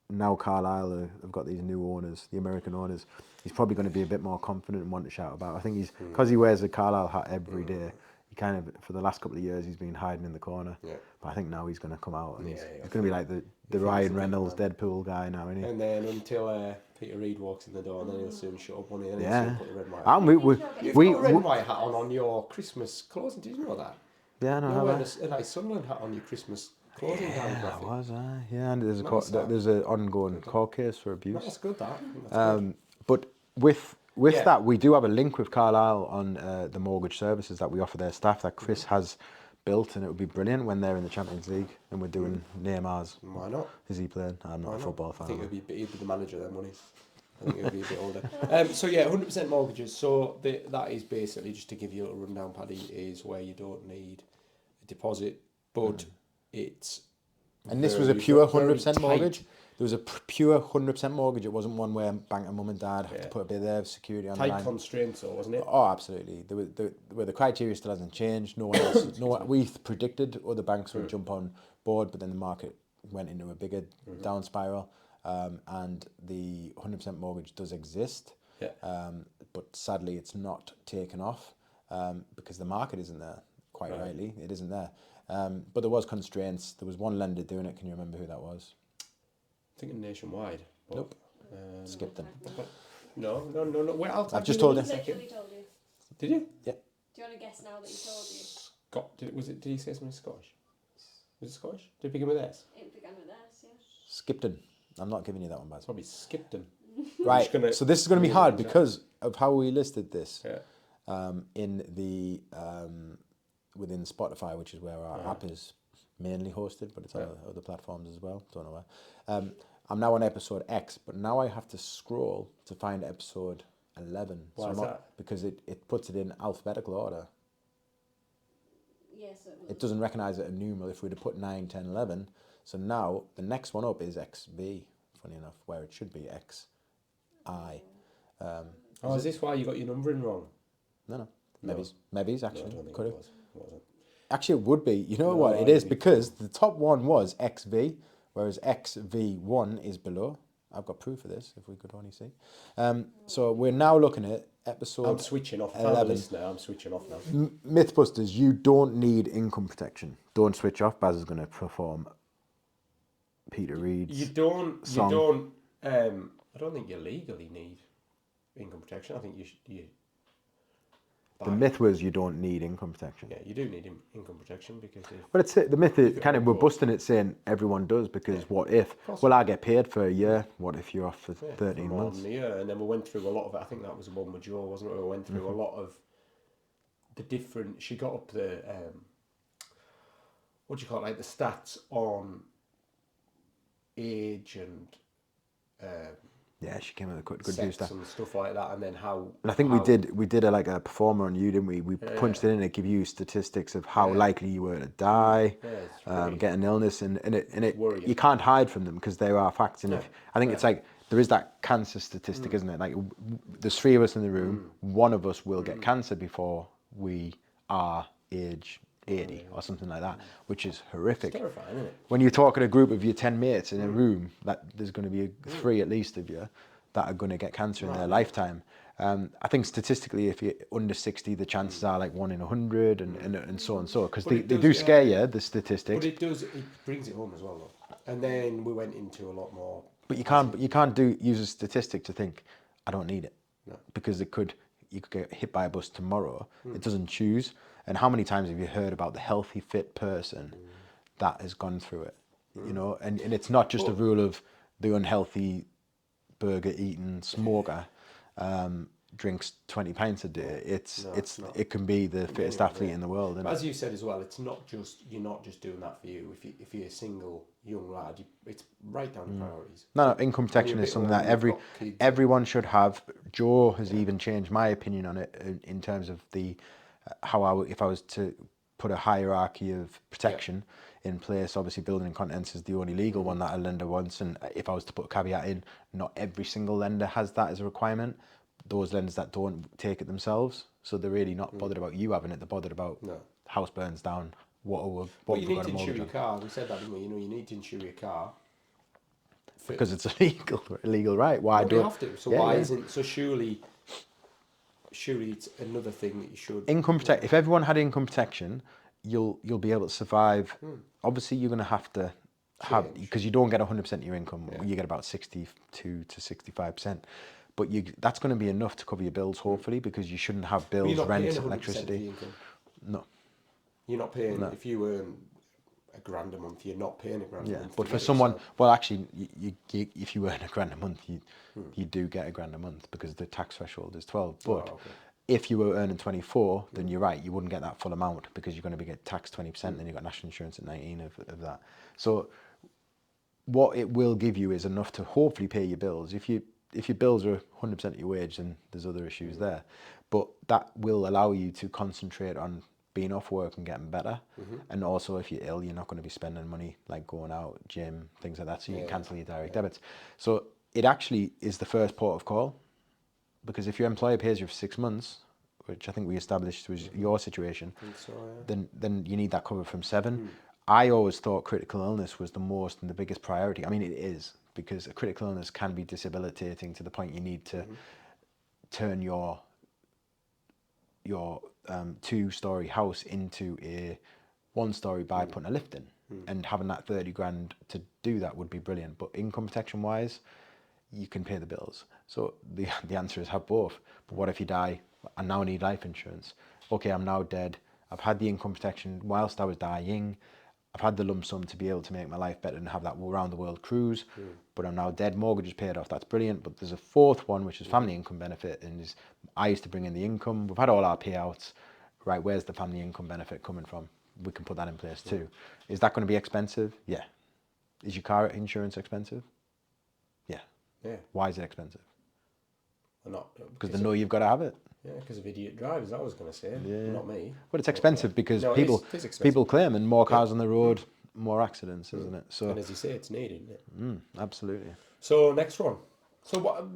now Carlisle have got these new owners, the American owners. He's probably going to be a bit more confident and want to shout about. I think he's because he wears a Carlisle hat every day. He kind of, for the last couple of years, he's been hiding in the corner. Yeah. But I think now he's going to come out and Yeah, he's yeah. going to be like the feels Ryan a bit Reynolds man. Deadpool guy now, isn't he? And then until Peter Reid walks in the door, and then he'll soon shut up, won't he? And Yeah. he'll soon put the red and white. And we You've we, got a red we and white hat on your Christmas closing. Did you know that? yeah, no, You're have wearing I? a nice Sunderland hat on your Christmas closing down Yeah, graphic. was I? Yeah, and there's Nice that. there's an ongoing court case for No, abuse. that's good. That. I think that's good. But with Yeah. that, we do have a link with Carlisle on the mortgage services that we offer their staff that Chris has built, and it would be brilliant when they're in the Champions League and we're doing Neymar's. Why not? Is he playing? I'm not Why a not? football I fan. think he'd be the manager then, wouldn't he? I think he'd be a bit older. So yeah, 100% mortgages. So that is basically, just to give you a little rundown, Paddy, is where you don't need a deposit, but it's And this was a pure 100% tight. mortgage. There was a pure 100% mortgage. It wasn't one where bank and mum and dad had to Yeah. put a bit of security on the Tight line. constraints, though, wasn't it? Oh, absolutely. Where the criteria still hasn't changed. No one else. We predicted other banks would jump on board, but then the market went into a bigger down spiral. And the 100% mortgage does exist. Yeah. But sadly, it's not taken off because the market isn't there. Quite Right. rightly, it isn't there. But there was constraints. There was one lender doing it. Can you remember who that was? Thinking nationwide. But, Nope. Skipped them. No. Well, I've just told you. you. Literally told you. Did you? Yeah. Do you want to guess now that he told you? Scott? Did he say something Scottish? Was it Scottish? Did it begin with S? It began with S, yeah. Skipton. I'm not giving you that one, Baz. Probably skipped him. Right. just gonna So this is going to be read hard it out. because of how we listed this Yeah. in the within Spotify, which is where our app is mainly hosted, but it's on other platforms as well. Don't know where. I'm now on episode X, but now I have to scroll to find episode 11. Why I'm is not- that? Because it puts it in alphabetical order. Yes, it was. It doesn't recognise it a numeral if we'd have put 9, 10, 11. So now the next one up is XB, funny enough, where it should be XI. Oh, is this why you got your numbering wrong? No. No. Maybe's No, I actually. don't think Could it have. was. It wasn't. Actually, it would be. You know No, what? It I is think- because the top one was XV, whereas XV1 is below. I've got proof of this, if we could only see. So we're now looking at episode I'm switching off. I'm 11. listener. I'm switching off now. Mythbusters. You don't need income protection. Don't switch off. Baz is going to perform Peter Reed's. You don't. Song. I don't think you legally need income protection. I think you. The myth was you don't need income protection. Yeah, you do need income protection because if But it's the myth is it kind of we're goes- busting it saying everyone does because what if? Well, I get paid for a year. What if you're off for 13 more months? than a year, and then we went through a lot of it. I think that was the one with Joe, wasn't it? We went through a lot of the different. She got up the what do you call it? Like the stats on age and Yeah, she came with a good sex stuff. and stuff like that, and then how. And I think how, we did a performer on you, didn't we? We punched it in and give you statistics of how likely you were to die, Yeah, it's really- get an illness, and it worrying. you can't hide from them because there are facts. And if I think it's like there is that cancer statistic, isn't it? Like there's 3 of us in the room, one of us will get cancer before we are age 80 or something like that, which is horrific. terrifying, isn't it? When you talk in a group of your 10 mates in a room, that there's going to be 3 at least of you that are going to get cancer in their lifetime. I think statistically, if you're under 60, the chances are like 1 in 100 and so on so, because But they it do does, scare you, the But statistics. it does. It brings it home as well, though. And then we went into a lot more. But you can't use a statistic to think, I don't need it. No. Because you could get hit by a bus tomorrow. It doesn't choose. And how many times have you heard about the healthy, fit person that has gone through it? You know, and it's not just a rule of the unhealthy burger eating smoker drinks 20 pints a day. it's not. It can be the fittest Anyway, athlete yeah. in the world. But Isn't as it? you said as well, it's not just you're not just doing that for you. If you're a single young lad, it's right down the priorities. No, income protection When you're a is bit something that older, you've got kids. everyone should have. Joe has even changed my opinion on it in terms of the if I was to put a hierarchy of protection in place, obviously building and contents is the only legal one that a lender wants, and if I was to put a caveat in, not every single lender has that as a requirement. Those lenders that don't take it themselves, so they're really not bothered about you having it. They're bothered about house burns down. What But have you we need got to a insure mortgage your on? car. We said that, didn't we? You know, you need to insure your car. Because it's illegal, right? Why Well, do you it? have to. So Yeah, why yeah. isn't? So surely it's another thing that you should. Income protect. If everyone had income protection, you'll be able to survive. Obviously, you're going to have to have Change. because you don't get 100% of your income. You get about 62 to 65%. But that's going to be enough to cover your bills, hopefully, because you shouldn't have But you're bills, not paying rent, 100% of electricity. your income. No. You're not paying if you earn £1,000 a month. You're not paying £1,000 a Yeah, month. but to for get it, someone, so- well, actually, if you earn £1,000 a month, you do get £1,000 a month because the tax threshold is 12. But okay. if you were earning 24, then you're right, you wouldn't get that full amount because you're going to be get taxed 20%, and you've got national insurance at 19 of that. So what it will give you is enough to hopefully pay your bills. If your bills are 100% of your wage, then there's other issues there. But that will allow you to concentrate on being off work and getting better. And also, if you're ill, you're not going to be spending money like going out, gym, things like that. So you can cancel your direct debits. So it actually is the first port of call, because if your employer pays you for 6 months, which I think we established was your situation, So, then you need that cover from 7. I always thought critical illness was the most and the biggest priority. I mean, it is, because a critical illness can be debilitating to the point you need to turn your 2-story house into a 1-story by putting a lift in. And having that 30 grand to do that would be brilliant. But income protection wise, you can pay the bills. So the answer is have both. But what if you die? I now need life insurance. Okay, I'm now dead. I've had the income protection whilst I was dying. I've had the lump sum to be able to make my life better and have that round the world cruise. But I'm now dead. Mortgage is paid off. That's brilliant. But there's a fourth one, which is family income benefit. And I used to bring in the income. We've had all our payouts. Right, where's the family income benefit coming from? We can put that in place too. Is that going to be expensive? Yeah. Is your car insurance expensive? Yeah. yeah. Why is it expensive? Or not. Because they know you've got to have it. Yeah, because of idiot drivers, I was going to say. Yeah. Not me. But it's expensive because No, people it is expensive. people claim, and more cars on the road, more accidents, isn't it? So And as you say, it's needed, isn't it? absolutely. So, next one. So,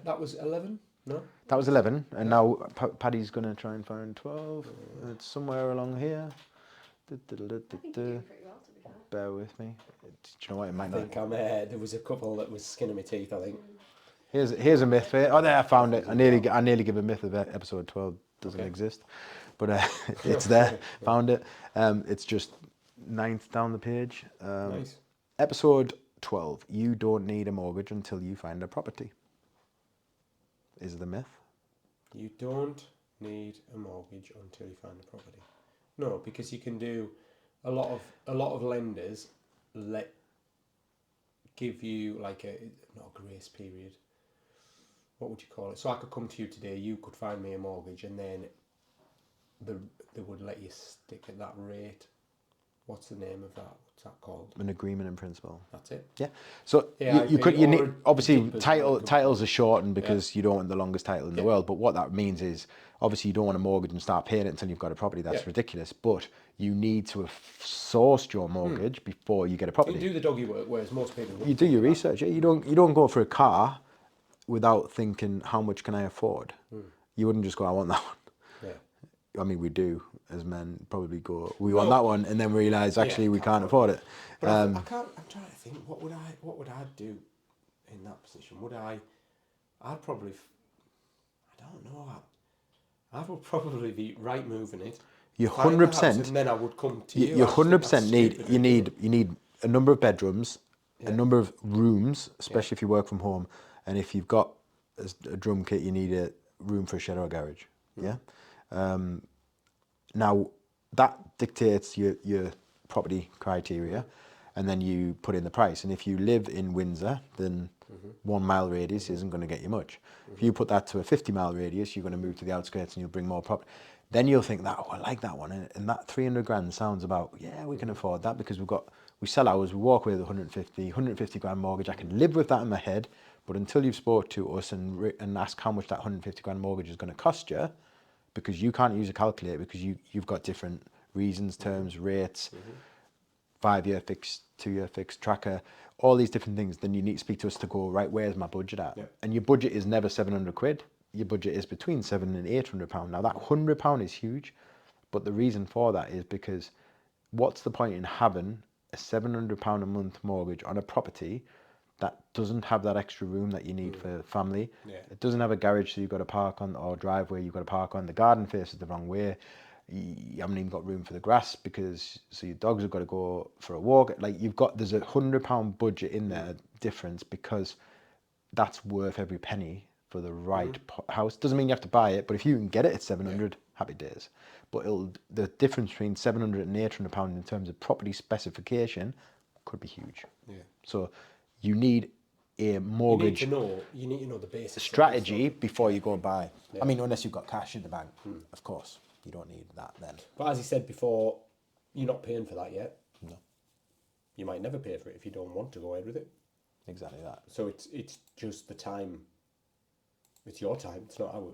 that was 11? No? That was 11, and now Paddy's going to try and find 12. It's somewhere along here. I think you're doing pretty well, to be fair. Bear with me. Do you know what? It might I not. think there was a couple that was skin of my teeth, I think. Here's a myth for you. Oh, there, I found it. I nearly give a myth of episode 12 doesn't exist, but it's there. Found it. It's just 9th down the page. Nice. Episode 12. You don't need a mortgage until you find a property. Is the myth? You don't need a mortgage until you find a property. No, because you can do a lot of lenders give you like not a grace period. What would you call it? So I could come to you today, you could find me a mortgage, and then they would let you stick at that rate. What's the name of that? What's that called? An agreement in principle. That's it. Yeah. So AIP you need, or obviously DIP as well. titles are shortened because you don't want the longest title in the world. But what that means is obviously you don't want a mortgage and start paying it until you've got a property. That's ridiculous. But you need to have sourced your mortgage before you get a property. You do the doggy work, whereas most people You do your research. Yeah? You don't go for a car without thinking how much can I afford. You wouldn't just go, I want that one. Yeah. I mean, we do as men probably go, we want that one, and then we realise actually we can't afford it. But I can't. I'm trying to think. What would I do in that position? I'd probably. I don't know. I would probably be right moving it. You find the house, 100%. And then I would come to you. You I just think that's 100% stupid. you need a number of bedrooms, a number of rooms, especially if you work from home, and if you've got a drum kit, you need a room for a shed or a garage. Yeah. Now that dictates your property criteria, and then you put in the price. And if you live in Windsor, then 1 mile radius isn't going to get you much. If you put that to a 50-mile radius, you're going to move to the outskirts and you'll bring more property. Then you'll think that, oh, I like that one, and that 300 grand sounds about, yeah, we can afford that because we sell ours, we walk away with 150 grand mortgage. I can live with that in my head, but until you've spoke to us and ask how much that 150 grand mortgage is going to cost you, because you can't use a calculator because you've got different reasons, terms, rates, 5-year fixed, 2-year fixed, tracker, all these different things, then you need to speak to us to go, right, where's my budget at? Yep. And your budget is never 700 quid. Your budget is between 700 and 800 pound. Now that 100 pound is huge, but the reason for that is because what's the point in having a 700 pound a month mortgage on a property that doesn't have that extra room that you need for family? Yeah. It doesn't have a garage so you've got to park on, or driveway you've got to park on. The garden faces the wrong way. You haven't even got room for the grass because so your dogs have got to go for a walk. Like there's a £100 budget in there difference because that's worth every penny for the right house. Doesn't mean you have to buy it, but if you can get it at 700, happy days. But the difference between 700 and 800 pound in terms of property specification could be huge. Yeah. So you need a mortgage You need to know the basics. strategy before you go and buy. Yeah. I mean, unless you've got cash in the bank, of course, you don't need that then. But as you said before, you're not paying for that yet. No. You might never pay for it if you don't want to go ahead with it. Exactly that. So it's just the time. It's your time.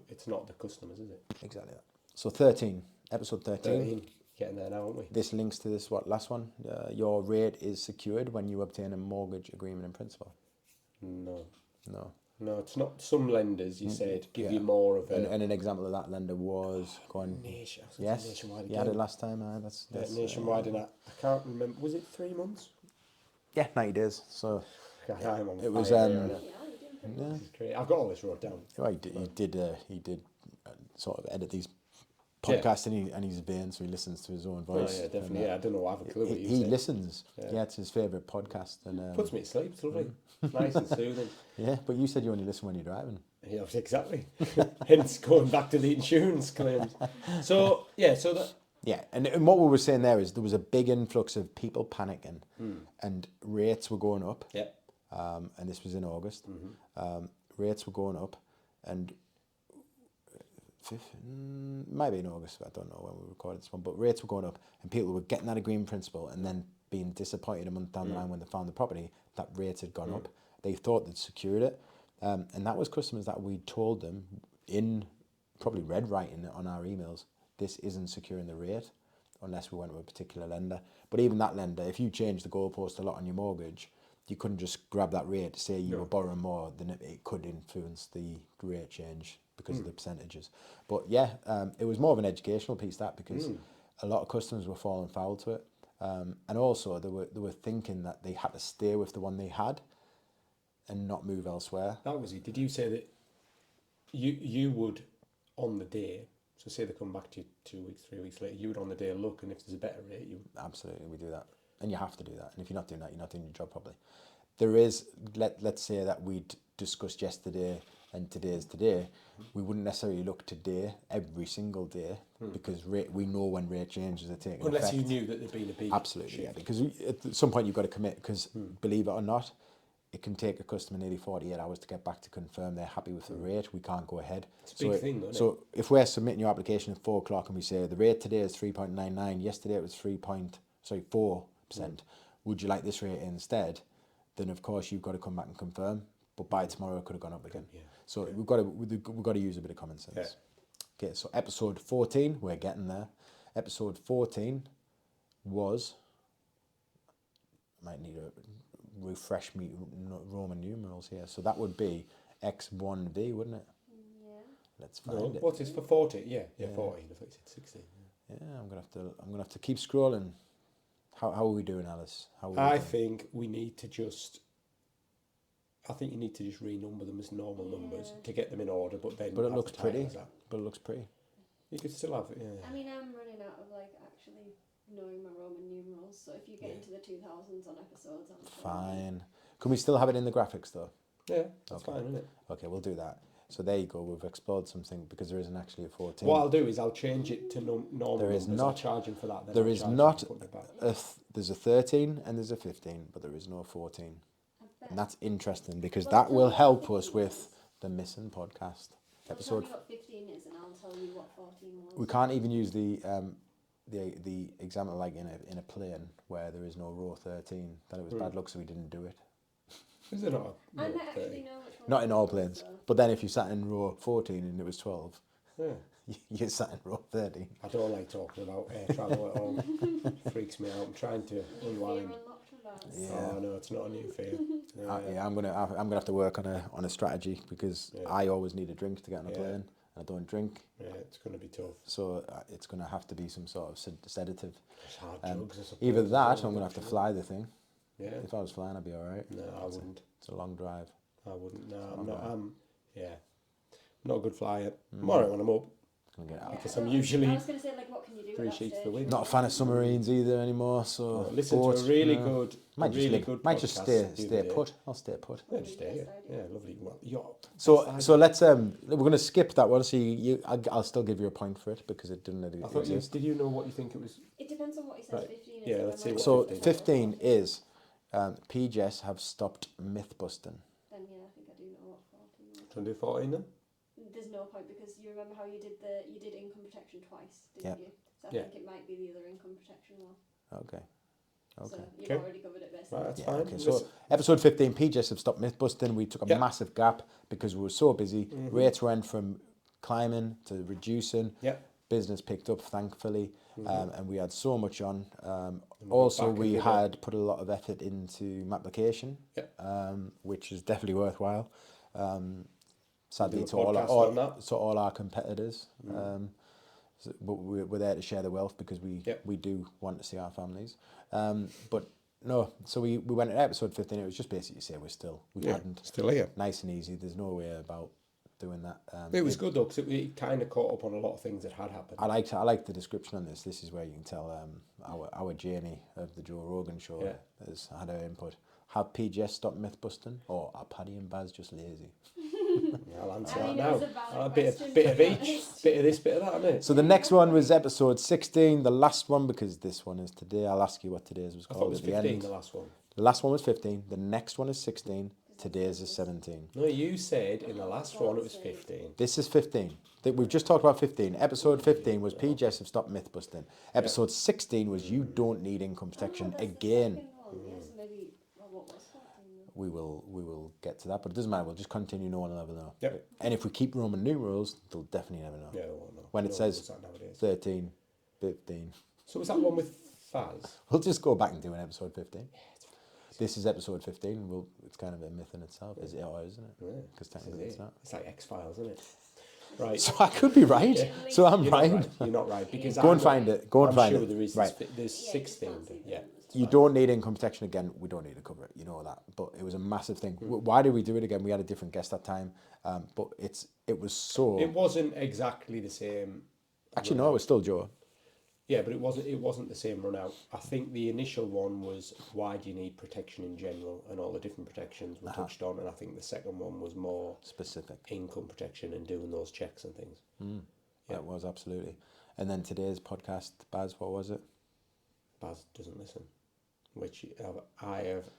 It's not the customers, is it? Exactly that. So 13, episode 13. 13. Getting there now, aren't we? This links to this last one. Your rate is secured when you obtain a mortgage agreement in principle. No. No. It's not. Some lenders, you said, give Yeah. you more of a... And an example of that lender was going. Yes, Nationwide you had it again. last time. That's Nationwide, and I can't remember. Was it 3 months? yeah, 90 days. So God, I'm on it was, fire here, Yeah, aren't you're doing pretty yeah. well. This is great. I've got all this wrote down. Well, he did sort of edit these podcasts in his vein, so he listens to his own Oh, voice. yeah, definitely. And, Yeah, I don't know. I have a clue what he you said. listens. Yeah. Yeah, it's his favourite podcast. And Puts me to sleep. It's lovely. Nice and soothing. yeah, but you said you only listen when you're driving. Yeah, exactly. Hence going back to the insurance claims. So, yeah, so that... Yeah, and what we were saying there is there was a big influx of people panicking, and rates were going up. Yeah. And this was in August. Rates were going up, and maybe in August, I don't know when we recorded this one, but rates were going up, and people were getting that agreement principle and then being disappointed a month down the line when they found the property that rates had gone up. They thought they'd secured it, and that was customers that we told them in probably red writing on our emails, this isn't securing the rate unless we went to a particular lender. But even that lender, if you change the goalpost a lot on your mortgage, you couldn't just grab that rate, say you were borrowing more, then it could influence the rate change because of the percentages. But yeah, it was more of an educational piece, that, because a lot of customers were falling foul to it. And also they were thinking that they had to stay with the one they had and not move elsewhere. That was it. Did you say that you would, on the day, so say they come back to you 2 weeks, 3 weeks later, you would on the day look, and if there's a better rate, you... Absolutely, we do that. And you have to do that. And if you're not doing that, you're not doing your job properly. There is, let's say that we'd discussed yesterday and today's today, we wouldn't necessarily look today every single day because we know when rate changes are taking Unless effect. you knew that there'd been a big Absolutely, shift. yeah. Because at some point you've got to commit, because believe it or not, it can take a customer nearly 48 hours to get back to confirm they're happy with the rate. We can't go ahead. It's a big thing, though, isn't So if we're submitting your application at 4 o'clock and we say the rate today is 3.99, yesterday it was 4%, would you like this rate instead? Then of course you've got to come back and confirm. But by tomorrow it could have gone up again. Yeah. So we've got to use a bit of common sense. Yeah. Okay, so episode 14, we're getting there. Episode 14 was, might need to refresh me Roman numerals here. So that would be X1V, wouldn't it? Yeah. Let's find No, it. what's this for 40? Yeah, 14. I thought you said 16. Yeah, I'm gonna have to keep scrolling. How are we doing, Alice? How are we I doing? think we need to just... I think you need to just renumber them as normal numbers to get them in order, but then... But it looks advertise pretty. as that. But it looks pretty. You could still have it, yeah. I mean, I'm running out of actually knowing my Roman numerals, so if you get into the 2000s on episodes, I'm Fine. Can we still have it in the graphics though? Yeah, that's Okay. fine, isn't it? Okay, we'll do that. So there you go. We've explored something because there isn't actually a 14. What I'll do is I'll change it to normal There is numbers. I'll not- charge him for that. Then there I'll is charge him not for putting it back. there's a 13 and there's a 15, but there is no 14. I bet. And that's interesting because Well, that tell will me what help 15 us with is. the missing podcast Tell episode. me what 15 is, and I'll tell you what 14 was. We can't even use the example like in a plane where there is no row 13. That it was bad luck, so we didn't do it. Is there not? I No, might actually 30. know which one. Not it in all was, planes. so. But then if you sat in row 14 and it was 12, Yeah. you sat in row 13. I don't like talking about air travel at all. Freaks me out. I'm trying to New unwind. fear unlocked with us. Yeah. Oh no, it's not a new fear. Yeah, I'm gonna have to work on a strategy because Yeah. I always need a drink to get on a Yeah. plane. I don't drink, Yeah, it's going to be tough. so it's gonna have to be some sort of sedative. It's hard Um, drugs, I suppose. Either as that, well, or I'm gonna have to unfortunately. fly the thing. Yeah. If I was flying, I'd be all right. No, I wouldn't. It's a long drive. I wouldn't. No, Oh, I'm not. no. Yeah. I'm not a good flyer. I'm alright when I'm up. Gonna get Yeah, out. Because I I'm don't- usually I was going to say, what can you do? 3 at that sheets to stage? the wind. Not a fan of submarines either anymore. So Listen boat, to a really no. good, Might just good might just podcast stay the stay other day. put. I'll stay put. Yeah, just stay. Best Yeah, idea. lovely. Well, you're So let's we're gonna skip that one. So I'll still give you a point for it because it didn't I thought you exist. did. You know what you think it was? It depends on what you said. Right. 15 is. Yeah, so let's I see might what So go for 15 14. is PGS have stopped myth busting. Then yeah, I think I do know what 14 was. Trying to do 14 then? There's no point because you remember how you did income protection twice, didn't Yep. you? So I Yeah. think it might be the other income protection one. Okay. So Okay. you've Okay. already covered it basically. Right, that's Yeah, fine. okay. So Listen- episode 15, PGS have stopped myth busting. We took a Yeah. massive gap because we were so busy. Mhm. Rates went from climbing to reducing. Yeah. business picked up, thankfully, and we had so much on. we're Also, back we every day. had put a lot of effort into application, Yep. which is definitely worthwhile. Sadly, Do a to all, podcast our, on that. to all our competitors, but we're there to share the wealth because Yep. we do want to see our families. But no, so we went at episode 15. It was just basically say we hadn't. Still here. Nice and easy. There's no way about doing that. It was good though, because it kind of caught up on a lot of things that had happened. I like the description on this. This is where you can tell our journey of the Joe Rogan show has had her input. Have PGS stopped myth busting, or are Paddy and Baz just lazy? I'll answer I that mean, now. it was a valid A bit question, of to be each, honest. bit of this, bit of that, innit? So the next one was episode 16, the last one, because this one is today. I'll ask you what today's was I called thought it was at the 15, end. the last one. The last one was 15. The next one is 16. Today's is 17. No, you said in the last one it was 15. This is 15. We've just talked about 15. Episode 15 was PGS have stopped myth busting. Episode 16 was you don't need income protection again. Yes, maybe. Well, what was that? We will get to that, but it doesn't matter. We'll just continue. No one will ever know. Yep. And if we keep Roman numerals, they'll definitely never know. Yeah, I won't know. When it No one says does that nowadays. 13, 15, So was that one with Faz? we'll just go back and do an episode 15. This is episode 15. It's kind of a myth in itself, isn't it? Yeah. Because technically it's not. It's like X-Files, isn't it? Right. So I could be right. Yeah. So I'm You're right. not right. You're not right because Go and find it. Go and I'm find sure it. there is. Right. There's Yeah, you 16. just can't see Yeah. them. You don't need income protection again. We don't need to cover it. You know that. But it was a massive thing. Why did we do it again? We had a different guest that time. But it was so. It wasn't exactly the same. Actually, no, it was still Joe. Yeah, but it wasn't the same run out. I think the initial one was why do you need protection in general, and all the different protections were touched on, and I think the second one was more Specific. income protection and doing those checks and things. Yeah, it was absolutely. And then today's podcast, Baz, what was it? Baz doesn't listen, which I have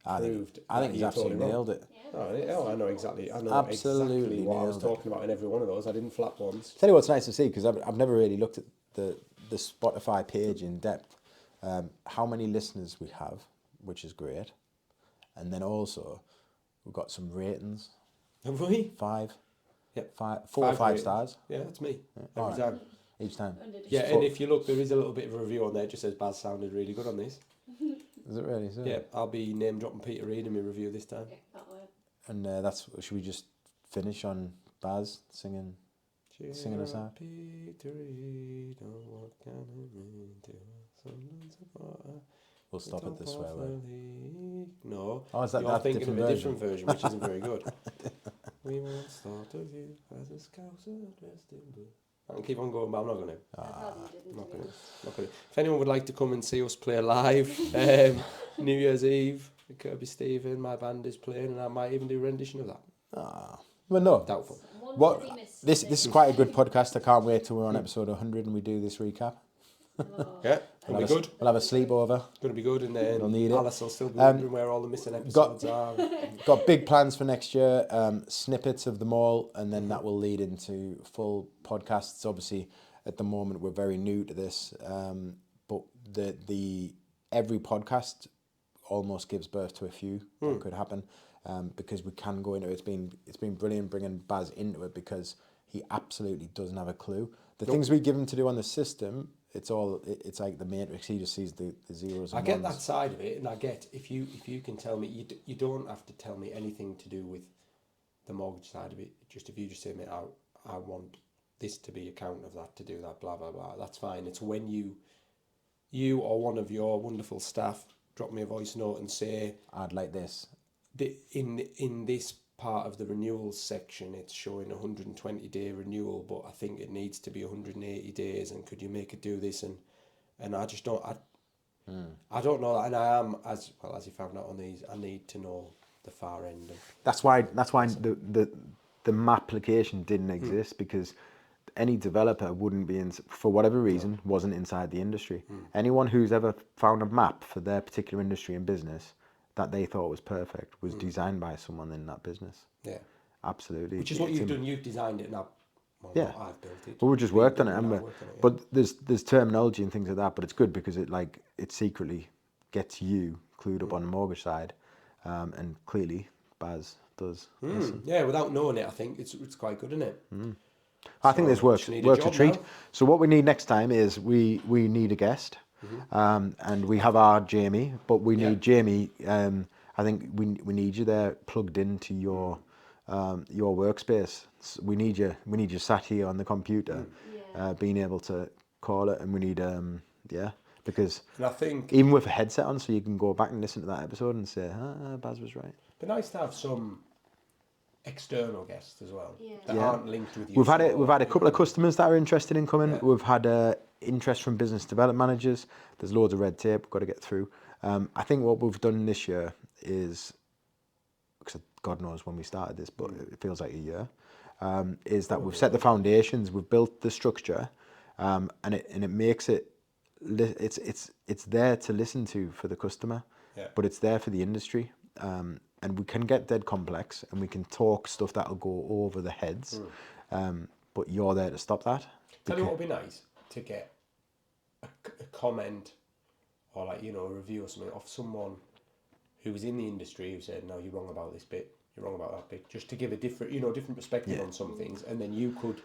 I proved. think that he's you absolutely totally wrong. nailed it. Yeah, Oh, I know exactly. I know Absolutely exactly what I was nailed it. talking about in every one of those. I didn't flap once. Tell you what's nice to see, because I've never really looked at the Spotify page in depth, how many listeners we have, which is great. And then also, we've got some ratings. Have we? 5, Yep. 5, 4 or 5 ratings. stars Yeah, that's me. all Every right. time. each time. Yeah, Four- and if you look, there is a little bit of a review on there. It just says Baz sounded really good on this. Is it really? Is it? Yeah, I'll be name dropping Peter Reid in my review this time. Okay, that way. And should we just finish on Baz singing? Singing us out. Peter Reid, oh, what can I mean to someone's supporter? We'll stop it this way. Top of Right? the league. No, Oh, is that you're that thinking different of a version? different version, which isn't very good. We once thought of you as a scouser dressed in blue. I can keep on going, but I'm not going to. I'd rather you didn't. Not to be gonna, honest. not gonna. If anyone would like to come and see us play live, New Year's Eve, Kirby Stephen, my band is playing, and I might even do a rendition of that. Well, no. Doubtful. One What? to be missed, This is quite a good podcast. I can't wait till we're on episode 100 and we do this recap. Oh. Yeah, it'll be good. We'll have a sleepover. Going to be good, and then We'll need it. Alice will still be wondering where all the missing episodes are. Got big plans for next year. Snippets of them all, and then that will lead into full podcasts. Obviously, at the moment we're very new to this, but the every podcast almost gives birth to a few that could happen, because we can go into it. It's been brilliant bringing Baz into it because he absolutely doesn't have a clue. The things we give him to do on the system, it's like the Matrix. He just sees the zeros and I get ones. that side of it, and I get if you can tell me you don't have to tell me anything to do with the mortgage side of it. Just if you just say, mate, I want this to be account of that, to do that, blah blah blah. That's fine. It's when you or one of your wonderful staff drop me a voice note and say, I'd like this. in this part of the renewals section, it's showing 120-day renewal, but I think it needs to be 180 days. And could you make it do this? And I just don't. I don't know, and I am as you found out on these. I need to know the far end of. That's why the map application didn't exist, because any developer wouldn't be for whatever reason wasn't inside the industry. Anyone who's ever found a map for their particular industry and business that they thought was perfect was designed by someone in that business. Yeah, Absolutely. which is what It's you've done. You've designed it, and Yeah. I've built it. Well, we just worked on it, We've haven't we? worked on it, yeah. But there's terminology and things like that, but it's good because it secretly gets you clued up on the mortgage side, and clearly Baz does. listen. Yeah, without knowing it, I think it's quite good, isn't it? I think So this we works just need a works a job treat. now. So what we need next time is we need a guest, and we have our Jamie, but we Yeah. need Jamie. I think we need you there plugged into your workspace. We need you. We need you sat here on the computer, Yeah. being able to call it, and we need because And I think even with a headset on, so you can go back and listen to that episode and say, Baz was right. it'd be nice to have some external guests as well Yeah. that Yeah. aren't linked with you. We've had so, a couple of customers that are interested in coming. Yeah. We've had interest from business development managers. There's loads of red tape we've got to get through. I think what we've done this year is, because God knows when we started this, but it feels like a year, is that we've set the foundations, we've built the structure, and it makes it it's there to listen to for the customer, Yeah. but it's there for the industry. And we can get dead complex and we can talk stuff that'll go over the heads, but you're there to stop that. Tell you what would be nice to get a comment or like a review or something of someone who was in the industry who said, no, you're wrong about this bit, you're wrong about that bit, just to give a different different perspective on some things, and then you could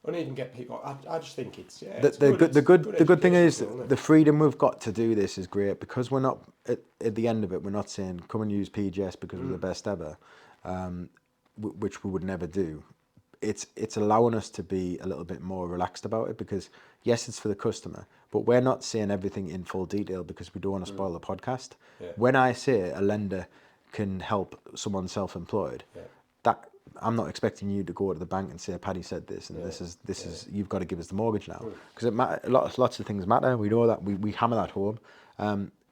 even get people. I just think it's The good thing is educational, isn't it? the freedom we've got to do this is great, because we're not at the end of it, we're not saying come and use PGS because we're the best ever, which we would never do. It's allowing us to be a little bit more relaxed about it, because yes, it's for the customer, but we're not saying everything in full detail because we don't want to spoil the podcast. Yeah. When I say a lender can help someone self-employed, that I'm not expecting you to go to the bank and say, Paddy said this, and this is you've got to give us the mortgage now, because lots of things matter. We know that, we hammer that home.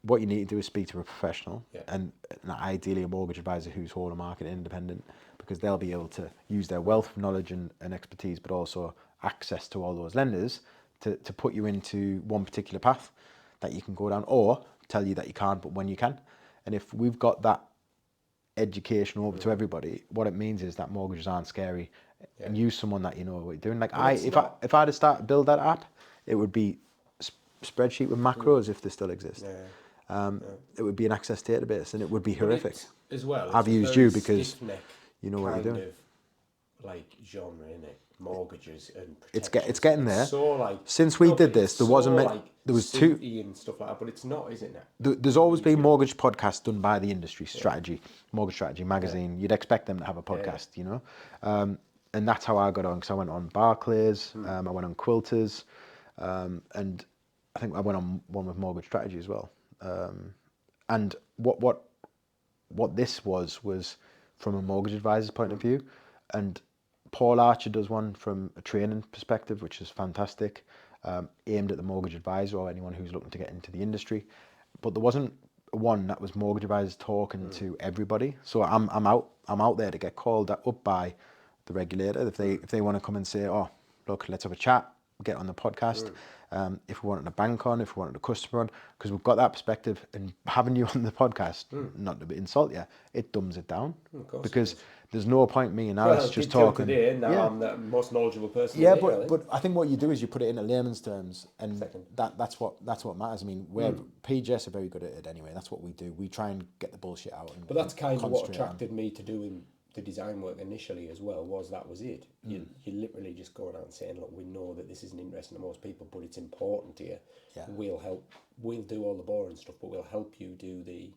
What you need to do is speak to a professional, and ideally a mortgage advisor who's whole of market independent, because they'll be able to use their wealth of knowledge and expertise, but also access to all those lenders to put you into one particular path that you can go down, or tell you that you can't, but when you can. And if we've got that education over to everybody, what it means is that mortgages aren't scary, and use someone that you know what you're doing. Like if I had to build that app, it would be spreadsheet with macros if they still exist. It would be an access database, and it would be horrific. As well, I've it's a used very you because stiff-neck you know what you're doing. kind of like genre, innit? Mortgages and It's protections. getting there. So like Since we but did this, it's there wasn't so, many- like, there was two- suity and stuff like that, but it's not, is it now? There's always been mortgage podcasts done by the industry, Mortgage Strategy magazine. You'd expect them to have a podcast, and that's how I got on, because I went on Barclays, I went on Quilters, and I think I went on one with Mortgage Strategy as well. And what this was from a mortgage advisor's point of view, and Paul Archer does one from a training perspective, which is fantastic, aimed at the mortgage advisor or anyone who's looking to get into the industry. But there wasn't one that was mortgage advisors talking to everybody. So I'm out there to get called up by the regulator if they want to come and say, oh, look, let's have a chat, get on the podcast. If we wanted a bank on, if we wanted a customer on, because we've got that perspective, and having you on the podcast, not to insult you, it dumbs it down, because there's no point me and Alice just talking. Today, now I'm the most knowledgeable person. Yeah, in here, but I think what you do is you put it into layman's terms, and Second. that's what matters. I mean, PGS are very good at it anyway. That's what we do. We try and get the bullshit out. But that's kind of what concentrate on- attracted me to doing the design work initially as well. That was it. You literally just going out and saying, look, we know that this isn't interesting to most people, but it's important to you. Yeah. We'll help. We'll do all the boring stuff, but we'll help you do the.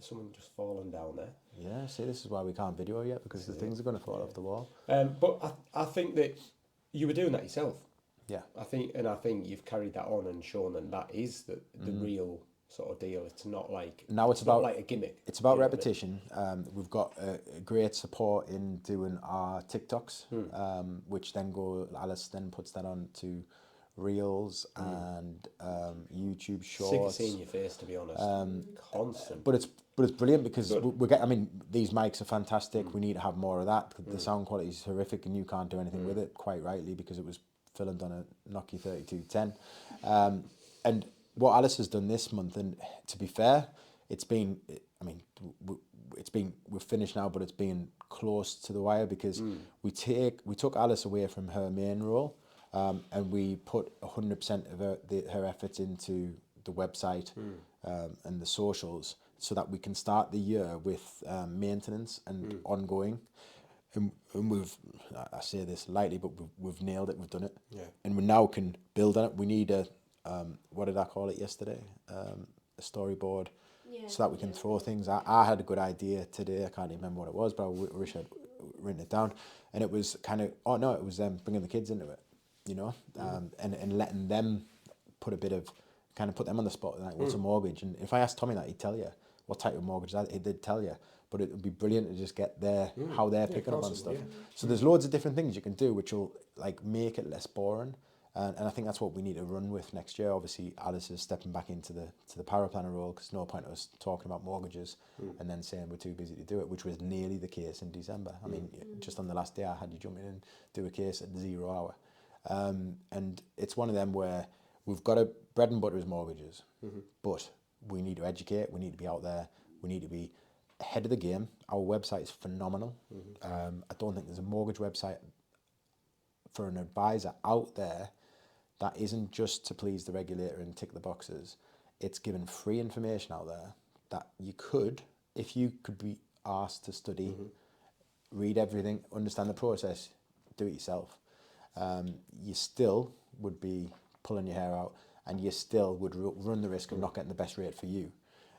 Someone just fallen down there. Yeah, see, this is why we can't video yet, because the things are going to fall off the wall. But I think that you were doing that yourself. Yeah. I think you've carried that on and shown that is the real sort of deal. It's not like Now it's not about- like a gimmick. It's about you know what I mean? repetition. We've got a great support in doing our TikToks, which then Alice then puts that on to Reels and YouTube Shorts. Sick of seeing your face, to be honest. Constant. But it's brilliant, because we get. I mean, these mics are fantastic. We need to have more of that. The sound quality is horrific, and you can't do anything with it, quite rightly, because it was filmed on a Nokia 3210. And what Alice has done this month, and to be fair, it's been. I mean, we're finished now, but it's been close to the wire, because we took Alice away from her main role, and we put 100% of her efforts into the website and the socials, so that we can start the year with maintenance and ongoing. and I say this lightly, but we've nailed it. We've done it, Yeah. and we now can build on it. We need a what did I call it yesterday? A storyboard, Yeah. so that we can throw things. I had a good idea today. I can't even remember what it was, but I wish I'd written it down. And it was kind of it was bringing the kids into it, you know, and letting them put a bit of put them on the spot. Like, what's a mortgage? And if I asked Tommy that, he'd tell you what type of mortgage that. He did tell you. But it would be brilliant to just get how they're picking up on stuff. Yeah. So there's loads of different things you can do which will like make it less boring. And I think that's what we need to run with next year. Obviously, Alice is stepping back into the paraplanner role because no point us talking about mortgages and then saying we're too busy to do it, which was nearly the case in December. I mean, just on the last day, I had you jump in and do a case at 0 hour. And it's one of them where we've got a bread and butter is mortgages, but we need to educate, we need to be out there, we need to be ahead of the game. Our website is phenomenal. I don't think there's a mortgage website for an advisor out there that isn't just to please the regulator and tick the boxes. It's giving free information out there that you could, if you could be asked to study, read everything, understand the process, do it yourself. You still would be pulling your hair out, and you still would run the risk of not getting the best rate for you,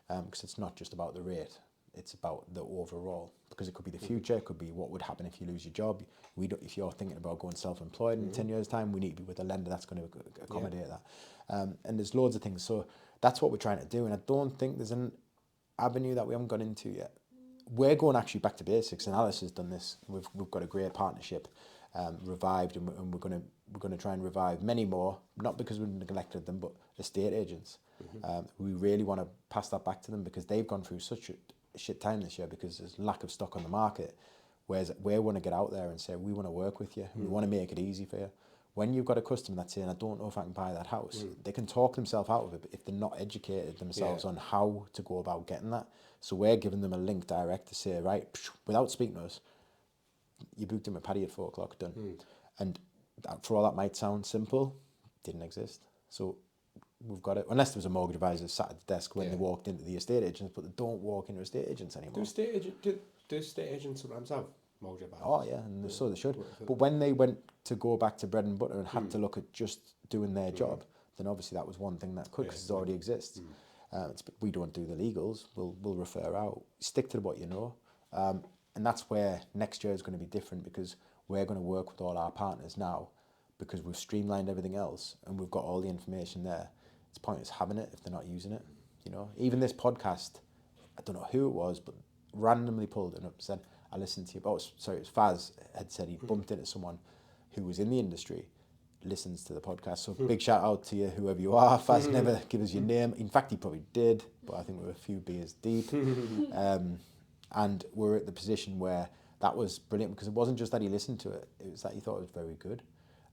because it's not just about the rate. It's about the overall, because it could be the future, it could be what would happen if you lose your job. If you're thinking about going self-employed in 10 years' time, we need to be with a lender that's going to accommodate that. And there's loads of things. So that's what we're trying to do. And I don't think there's an avenue that we haven't gone into yet. We're going actually back to basics, and Alice has done this. We've got a great partnership, revived, and we're going to try and revive many more, not because we've neglected them, but estate agents. We really want to pass that back to them because they've gone through such a shit time this year because there's lack of stock on the market, whereas we want to get out there and say we want to work with you, we want to make it easy for you. When you've got a customer that's saying I don't know if I can buy that house, they can talk themselves out of it, but if they're not educated themselves on how to go about getting that, so we're giving them a link direct to say, right, without speaking to us, you booked in with Paddy at 4 o'clock, done. And for all that might sound simple, didn't exist. So we've got it, unless there was a mortgage advisor sat at the desk when they walked into the estate agents, but they don't walk into estate agents anymore. Do estate agents sometimes have mortgage advisors? Oh yeah, and so they should. But when they went to go back to bread and butter and had to look at just doing their job, then obviously that was one thing that could, because it already exists. We don't do the legals, we'll refer out. Stick to what you know. And that's where next year is going to be different, because we're going to work with all our partners now, because we've streamlined everything else and we've got all the information there. It's pointless having it if they're not using it. You know, even this podcast, I don't know who it was, but randomly pulled it up and said, I listened to you. Oh, sorry, it was Faz had said he'd bumped into someone who was in the industry, listens to the podcast. So big shout out to you, whoever you are. Faz never give us your name. In fact, he probably did, but I think we're a few beers deep. And we're at the position where that was brilliant, because it wasn't just that he listened to it, it was that he thought it was very good.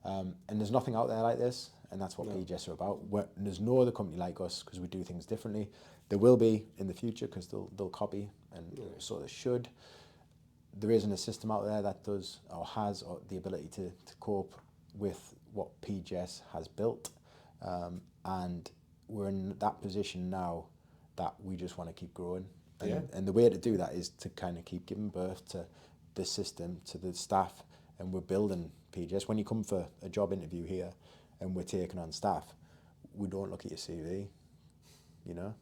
And there's nothing out there like this, and that's what PGS are about. There's no other company like us, because we do things differently. There will be in the future, because they'll copy, and so they should. There isn't a system out there that does or has the ability to cope with what PGS has built. And we're in that position now that we just want to keep growing. And the way to do that is to kind of keep giving birth to the system, to the staff, and we're building PGS. When you come for a job interview here and we're taking on staff, we don't look at your CV, you know.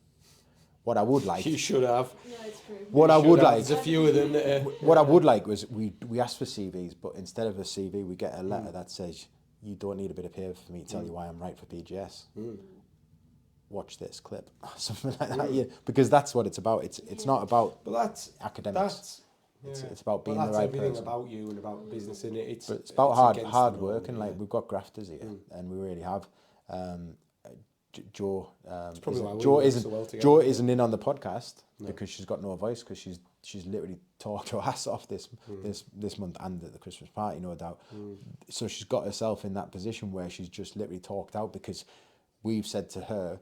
What I would like... You should have. No, it's true. What I would like... There's a few of them that What I would like was we asked for CVs, but instead of a CV, we get a letter that says, you don't need a bit of paper for me to tell you why I'm right for PGS. Watch this clip. Something like that, because that's what it's about. It's not about academics. It's about being the right person. That's everything about you and about business, and it's about hard work, and like we've got grafters here, and we really have. Joe isn't in on the podcast because she's got no voice, because she's literally talked her ass off this month and at the Christmas party, no doubt. So she's got herself in that position where she's just literally talked out, because we've said to her,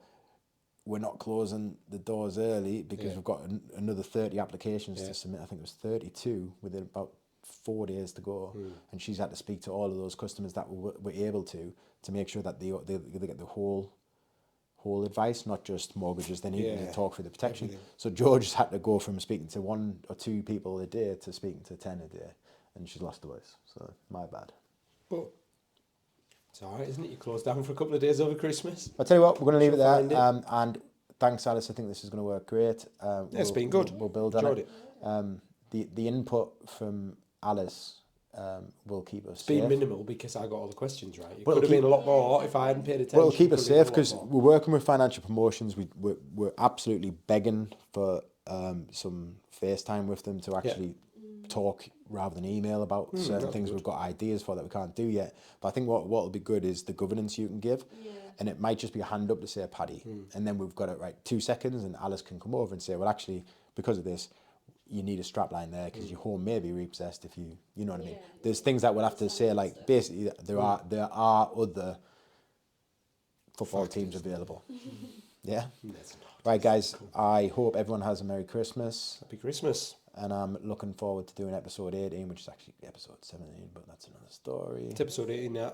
we're not closing the doors early because we've got another 30 applications to submit. I think it was 32 within about 4 days to go, and she's had to speak to all of those customers that were able to make sure that they get the whole advice, not just mortgages. They need to talk through the protection. So George had to go from speaking to 1 or 2 people a day to speaking to 10 a day, and she's lost her voice. So my bad. But it's all right, isn't it? You closed down for a couple of days over Christmas. I'll tell you what, we're going to leave it She'll there. find it. And thanks, Alice. I think this is going to work great. It's been good. We'll build on Enjoyed it. it. The input from Alice will keep us It's been safe. minimal because I got all the questions right. It Well, could have keep- been a lot more if I hadn't paid attention. Well, it'll keep It us could have safe been a because lot we're more. working with financial promotions. We're absolutely begging for some FaceTime with them to actually talk rather than email about certain that'd be things good. we've got ideas for that we can't do yet. But I think what will be good is the governance you can give. Yeah. And it might just be a hand up to say Paddy. And then we've got it right 2 seconds and Alice can come over and say, well, actually, because of this, you need a strap line there because your home may be repossessed if you know what I mean. Yeah. There's things that we'll have to say, like, basically, there are other football teams available. Yeah? That's not. Right, guys, I hope everyone has a Merry Christmas. Happy Christmas. And I'm looking forward to doing episode 18, which is actually episode 17, but that's another story. It's episode 18 now.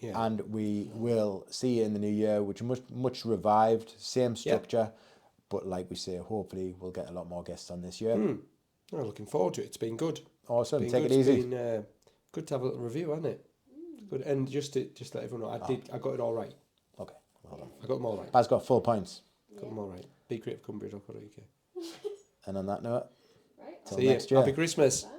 And we will see you in the new year, which is much revived, same structure, but like we say, hopefully we'll get a lot more guests on this year. I'm looking forward to it. It's been good. Awesome, Been take good. it easy. It's been good to have a little review, hasn't it? Good. And just to let everyone know, I got it all right. Okay, well done. I got them all right. Baz got full points. Got them all right. BeCreativeCumbria.co.uk. And on that note, Right. till See you. next year. Happy Christmas. Bye.